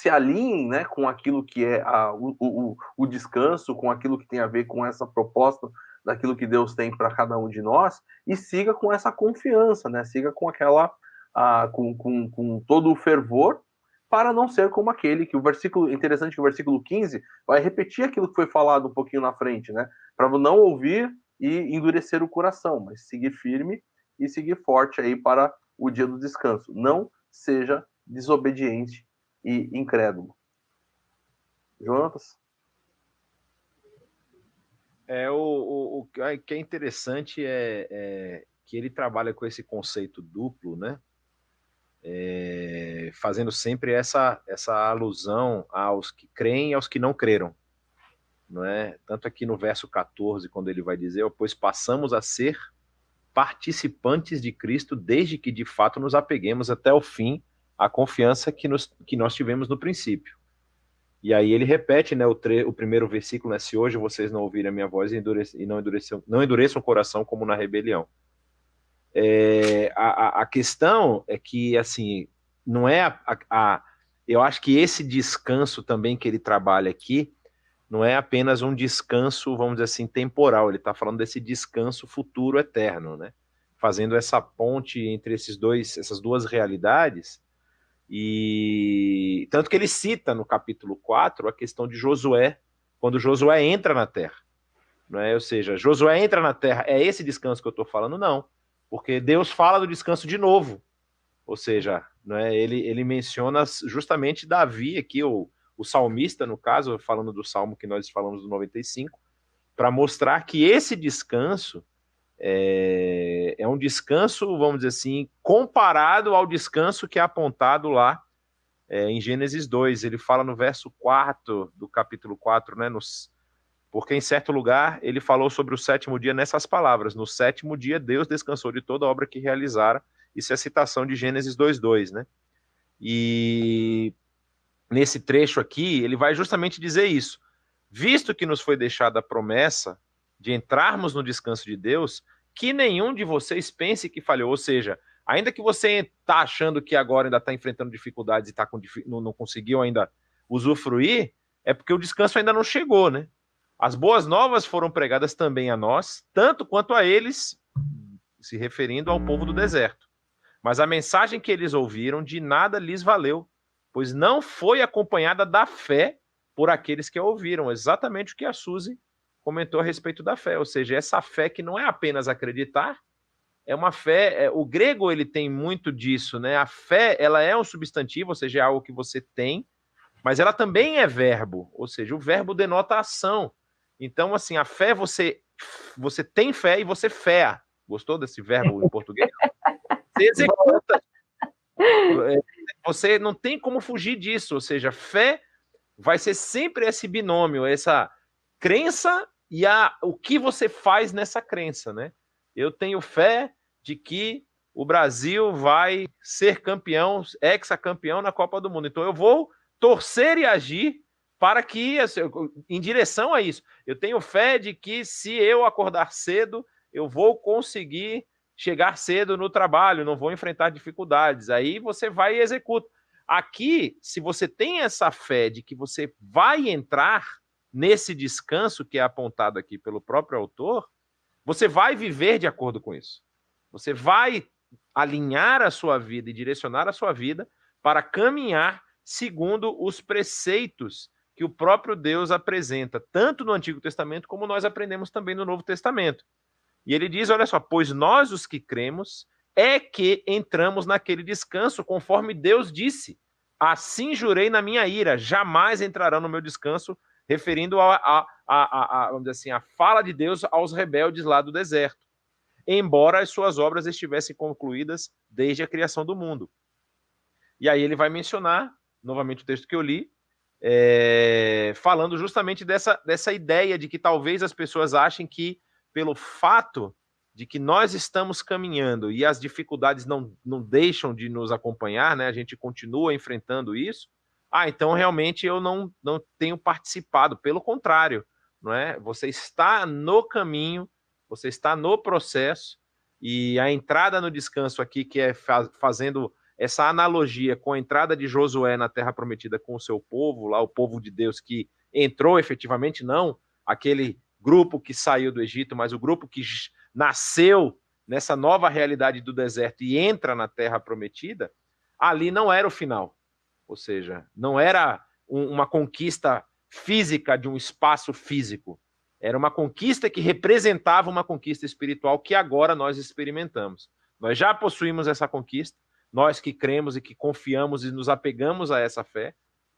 alinhem, né, com aquilo que é o descanso, com aquilo que tem a ver com essa proposta daquilo que Deus tem para cada um de nós, e siga com essa confiança, né? Siga com aquela com todo o fervor, para não ser como aquele que o versículo, interessante que o versículo 15 vai repetir aquilo que foi falado um pouquinho na frente, né? Para não ouvir e endurecer o coração, mas seguir firme e seguir forte aí para o dia do descanso. Não seja desobediente e incrédulo. Jonatas? O que é interessante é que ele trabalha com esse conceito duplo, né? Fazendo sempre essa alusão aos que creem e aos que não creram. Não é? Tanto aqui no verso 14, quando ele vai dizer, pois passamos a ser participantes de Cristo desde que de fato nos apeguemos até o fim à confiança que nós tivemos no princípio. E aí ele repete, né, o primeiro versículo, né, se hoje vocês não ouvirem a minha voz e não endureçam o coração como na rebelião. A questão é que, assim, não é eu acho que esse descanso também que ele trabalha aqui não é apenas um descanso, vamos dizer assim, temporal, ele está falando desse descanso futuro eterno, né? Fazendo essa ponte entre essas duas realidades, e tanto que ele cita no capítulo 4 a questão de Josué, quando Josué entra na terra, não é? Ou seja, Josué entra na terra, é esse descanso que eu estou falando? Não, porque Deus fala do descanso de novo, ou seja, não é? Ele menciona justamente Davi aqui, o salmista, no caso, falando do salmo que nós falamos do 95, para mostrar que esse descanso é um descanso, vamos dizer assim, comparado ao descanso que é apontado lá em Gênesis 2. Ele fala no verso 4 do capítulo 4, né, porque em certo lugar ele falou sobre o sétimo dia nessas palavras: no sétimo dia Deus descansou de toda a obra que realizara. Isso é citação de Gênesis 2:2, né? E nesse trecho aqui, ele vai justamente dizer isso. Visto que nos foi deixada a promessa de entrarmos no descanso de Deus, que nenhum de vocês pense que falhou. Ou seja, ainda que você está achando que agora ainda está enfrentando dificuldades e não conseguiu ainda usufruir, é porque o descanso ainda não chegou, né? As boas novas foram pregadas também a nós, tanto quanto a eles, se referindo ao povo do deserto. Mas a mensagem que eles ouviram de nada lhes valeu, pois não foi acompanhada da fé por aqueles que a ouviram. Exatamente o que a Suzy comentou a respeito da fé. Ou seja, essa fé que não é apenas acreditar, é uma fé... o grego, ele tem muito disso, né? A fé, ela é um substantivo, ou seja, é algo que você tem, mas ela também é verbo, ou seja, o verbo denota ação. Então, assim, a fé, você tem fé e você fé. Gostou desse verbo em português? Você executa. Você não tem como fugir disso, ou seja, fé vai ser sempre esse binômio, essa crença e o que você faz nessa crença, né? Eu tenho fé de que o Brasil vai ser campeão, hexacampeão na Copa do Mundo. Então eu vou torcer e agir para que, em direção a isso. Eu tenho fé de que se eu acordar cedo, eu vou conseguir chegar cedo no trabalho, não vou enfrentar dificuldades. Aí você vai e executa. Aqui, se você tem essa fé de que você vai entrar nesse descanso que é apontado aqui pelo próprio autor, você vai viver de acordo com isso. Você vai alinhar a sua vida e direcionar a sua vida para caminhar segundo os preceitos que o próprio Deus apresenta, tanto no Antigo Testamento como nós aprendemos também no Novo Testamento. E ele diz, olha só, pois nós os que cremos é que entramos naquele descanso, conforme Deus disse. Assim jurei na minha ira, jamais entrarão no meu descanso, referindo vamos dizer assim, a fala de Deus aos rebeldes lá do deserto, embora as suas obras estivessem concluídas desde a criação do mundo. E aí ele vai mencionar, novamente o texto que eu li, falando justamente dessa ideia de que talvez as pessoas achem que, pelo fato de que nós estamos caminhando e as dificuldades não deixam de nos acompanhar, né? A gente continua enfrentando isso. Então realmente eu não tenho participado. Pelo contrário, não é? Você está no caminho, você está no processo, e a entrada no descanso aqui, que é fazendo essa analogia com a entrada de Josué na Terra Prometida com o seu povo, lá o povo de Deus que entrou efetivamente, não aquele grupo que saiu do Egito, mas o grupo que nasceu nessa nova realidade do deserto e entra na Terra Prometida, ali não era o final. Ou seja, não era uma conquista física de um espaço físico. Era uma conquista que representava uma conquista espiritual que agora nós experimentamos. Nós já possuímos essa conquista, nós que cremos e que confiamos e nos apegamos a essa fé,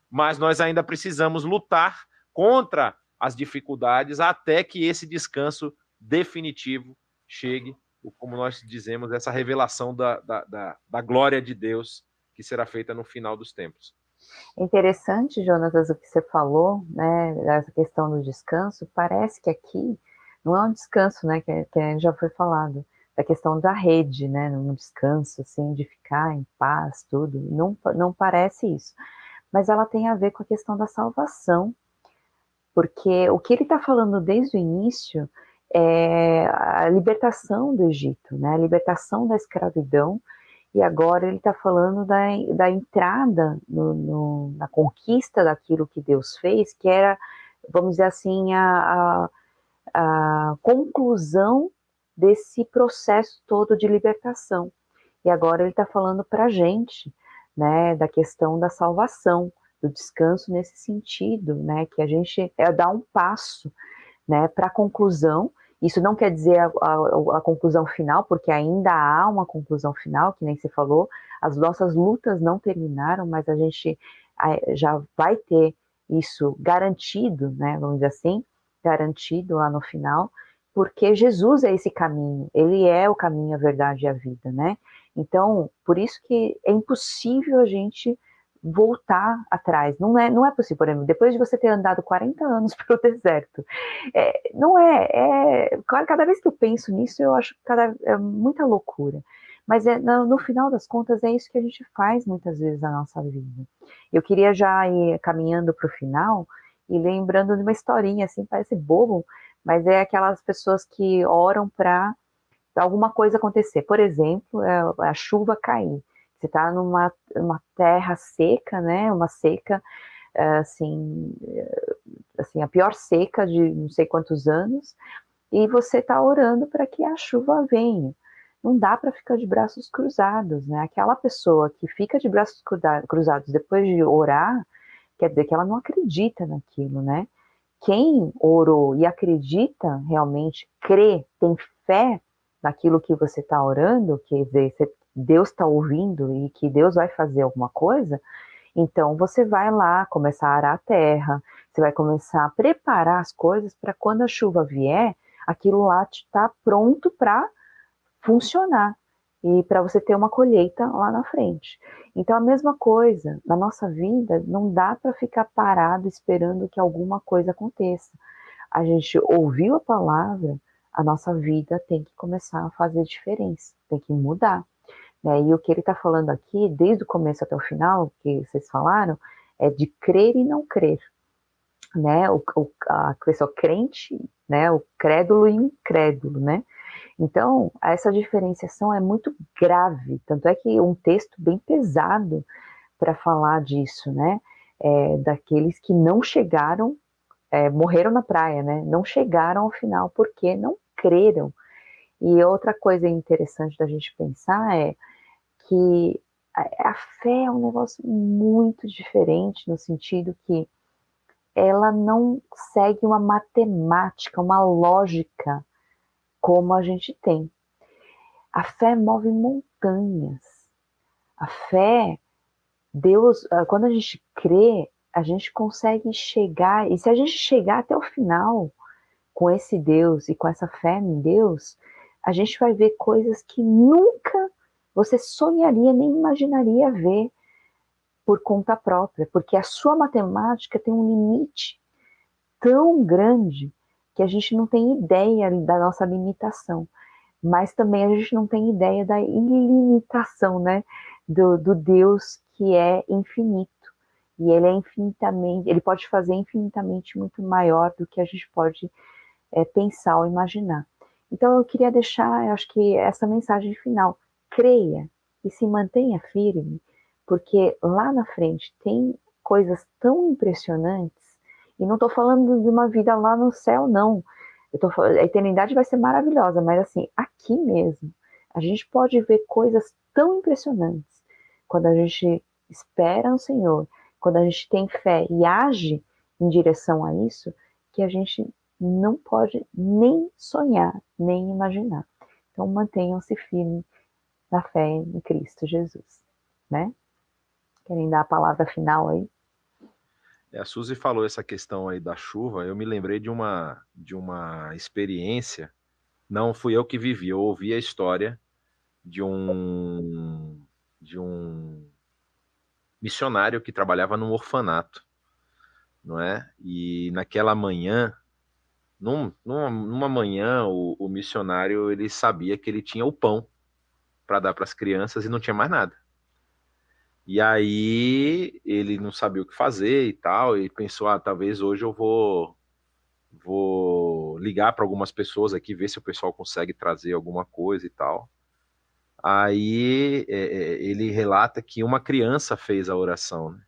mas nós ainda precisamos lutar contra as dificuldades até que esse descanso definitivo chegue, como nós dizemos, essa revelação da glória de Deus que será feita no final dos tempos. Interessante, Jonatas, o que você falou, né, dessa questão do descanso. Parece que aqui não é um descanso, né, que já foi falado, da questão da rede, né, um descanso, assim, de ficar em paz, tudo. Não parece isso. Mas ela tem a ver com a questão da salvação, porque o que ele está falando desde o início é a libertação do Egito, né, a libertação da escravidão, e agora ele está falando da entrada na conquista daquilo que Deus fez, que era, vamos dizer assim, a conclusão desse processo todo de libertação. E agora ele está falando para a gente, né, da questão da salvação, do descanso nesse sentido, né, que a gente dá um passo, né, para a conclusão. Isso não quer dizer a conclusão final, porque ainda há uma conclusão final, que nem você falou, as nossas lutas não terminaram, mas a gente já vai ter isso garantido, né, vamos dizer assim, garantido lá no final, porque Jesus é esse caminho, ele é o caminho, a verdade e a vida, né? Então, por isso que é impossível a gente voltar atrás, não é possível, por exemplo, depois de você ter andado 40 anos pelo deserto, cada vez que eu penso nisso, eu acho que é muita loucura, Mas no final das contas é isso que a gente faz muitas vezes na nossa vida. Eu queria já ir caminhando para o final e lembrando de uma historinha, assim, parece bobo, mas é aquelas pessoas que oram para alguma coisa acontecer. Por exemplo, a chuva cair. Você está numa terra seca, né? Uma seca, assim, a pior seca de não sei quantos anos, e você está orando para que a chuva venha. Não dá para ficar de braços cruzados, né? Aquela pessoa que fica de braços cruzados depois de orar, quer dizer que ela não acredita naquilo, né? Quem orou e acredita realmente, crê, tem fé naquilo que você está orando, quer dizer, Deus está ouvindo e que Deus vai fazer alguma coisa, então você vai lá começar a arar a terra, você vai começar a preparar as coisas para quando a chuva vier, aquilo lá está pronto para funcionar e para você ter uma colheita lá na frente. Então a mesma coisa, na nossa vida não dá para ficar parado esperando que alguma coisa aconteça. A gente ouviu a palavra, a nossa vida tem que começar a fazer diferença, tem que mudar. Né? E o que ele está falando aqui, desde o começo até o final, que vocês falaram, é de crer e não crer. Né? A pessoa crente, né? O crédulo e o incrédulo, né? Então, essa diferenciação é muito grave, tanto é que um texto bem pesado para falar disso, né? Daqueles que não chegaram, morreram na praia, né? Não chegaram ao final porque não creram. E outra coisa interessante da gente pensar é que a fé é um negócio muito diferente, no sentido que ela não segue uma matemática, uma lógica como a gente tem. A fé move montanhas. A fé, Deus, quando a gente crê, a gente consegue chegar, e se a gente chegar até o final com esse Deus e com essa fé em Deus, a gente vai ver coisas que nunca você sonharia nem imaginaria ver por conta própria, porque a sua matemática tem um limite tão grande que a gente não tem ideia da nossa limitação, mas também a gente não tem ideia da ilimitação, né, do Deus que é infinito, e ele é infinitamente, ele pode fazer infinitamente muito maior do que a gente pode pensar ou imaginar. Então eu queria deixar, eu acho que essa mensagem final, creia e se mantenha firme, porque lá na frente tem coisas tão impressionantes, e não estou falando de uma vida lá no céu, não. A eternidade vai ser maravilhosa, mas assim, aqui mesmo, a gente pode ver coisas tão impressionantes quando a gente espera no Senhor, quando a gente tem fé e age em direção a isso, que a gente não pode nem sonhar, nem imaginar. Então mantenham-se firmes na fé em Cristo Jesus, né? Querem dar a palavra final aí? A Suzy falou essa questão aí da chuva, eu me lembrei de uma experiência, não fui eu que vivi, eu ouvi a história de um missionário que trabalhava num orfanato, não é? E naquela manhã, numa manhã, o missionário ele sabia que ele tinha o pão para dar para as crianças e não tinha mais nada. E aí ele não sabia o que fazer e tal, e pensou, talvez hoje eu vou ligar para algumas pessoas aqui, ver se o pessoal consegue trazer alguma coisa e tal. Aí ele relata que uma criança fez a oração, né?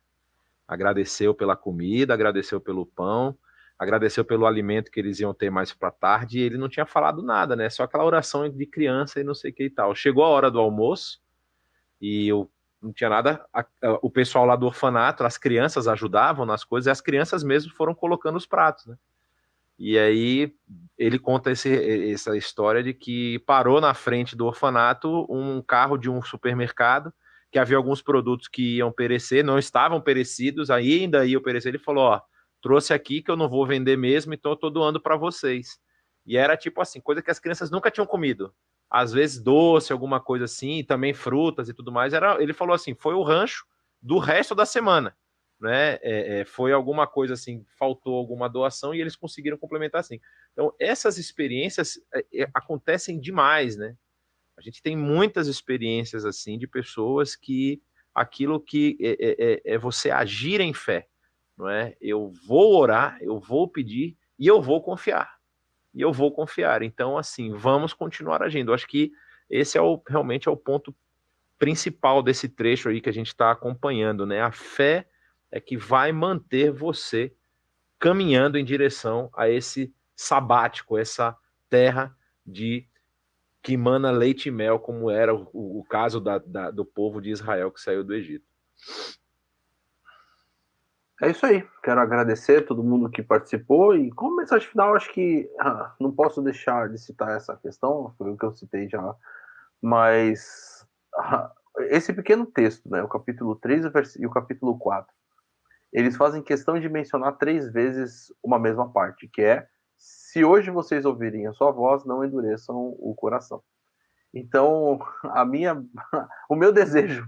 Agradeceu pela comida, agradeceu pelo pão, agradeceu pelo alimento que eles iam ter mais para tarde, e ele não tinha falado nada, né? Só aquela oração de criança e não sei o que e tal. Chegou a hora do almoço e eu não tinha nada. O pessoal lá do orfanato, as crianças ajudavam nas coisas, e as crianças mesmo foram colocando os pratos, né? E aí ele conta essa história de que parou na frente do orfanato um carro de um supermercado, que havia alguns produtos que iam perecer, não estavam perecidos, ainda iam perecer. Ele falou, trouxe aqui que eu não vou vender mesmo, então eu tô doando para vocês. E era tipo assim, coisa que as crianças nunca tinham comido. Às vezes doce, alguma coisa assim, e também frutas e tudo mais. Ele falou assim, foi o rancho do resto da semana, né? Foi alguma coisa assim, faltou alguma doação e eles conseguiram complementar assim. Então, essas experiências acontecem demais, né? A gente tem muitas experiências assim de pessoas que aquilo que é você agir em fé, não é? Eu vou orar, eu vou pedir e eu vou confiar. E eu vou confiar. Então, assim, vamos continuar agindo. Eu acho que esse realmente é o ponto principal desse trecho aí que a gente está acompanhando, né? A fé é que vai manter você caminhando em direção a esse sabático, essa terra de que mana leite e mel, como era o caso do povo de Israel que saiu do Egito. É isso aí. Quero agradecer a todo mundo que participou e como mensagem final, acho que não posso deixar de citar essa questão, foi o que eu citei já, mas esse pequeno texto, né, o capítulo 3 e o capítulo 4, eles fazem questão de mencionar 3 vezes uma mesma parte, que é: se hoje vocês ouvirem a sua voz, não endureçam o coração. Então, o meu desejo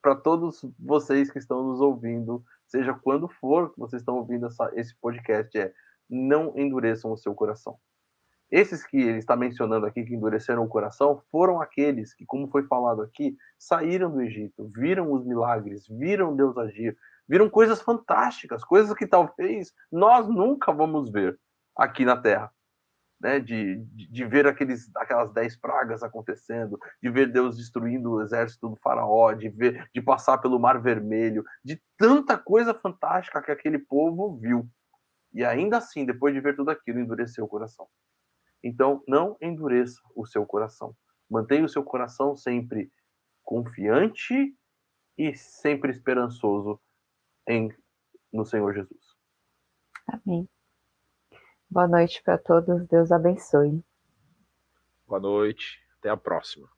para todos vocês que estão nos ouvindo, seja quando for que vocês estão ouvindo esse podcast, é: não endureçam o seu coração. Esses que ele está mencionando aqui, que endureceram o coração, foram aqueles que, como foi falado aqui, saíram do Egito, viram os milagres, viram Deus agir, viram coisas fantásticas, coisas que talvez nós nunca vamos ver aqui na Terra. Né, de ver aquelas 10 pragas acontecendo, de ver Deus destruindo o exército do faraó, de passar pelo Mar Vermelho, de tanta coisa fantástica que aquele povo viu. E ainda assim, depois de ver tudo aquilo, endureceu o coração. Então, não endureça o seu coração. Mantenha o seu coração sempre confiante e sempre esperançoso no Senhor Jesus. Amém. Boa noite para todos. Deus abençoe. Boa noite. Até a próxima.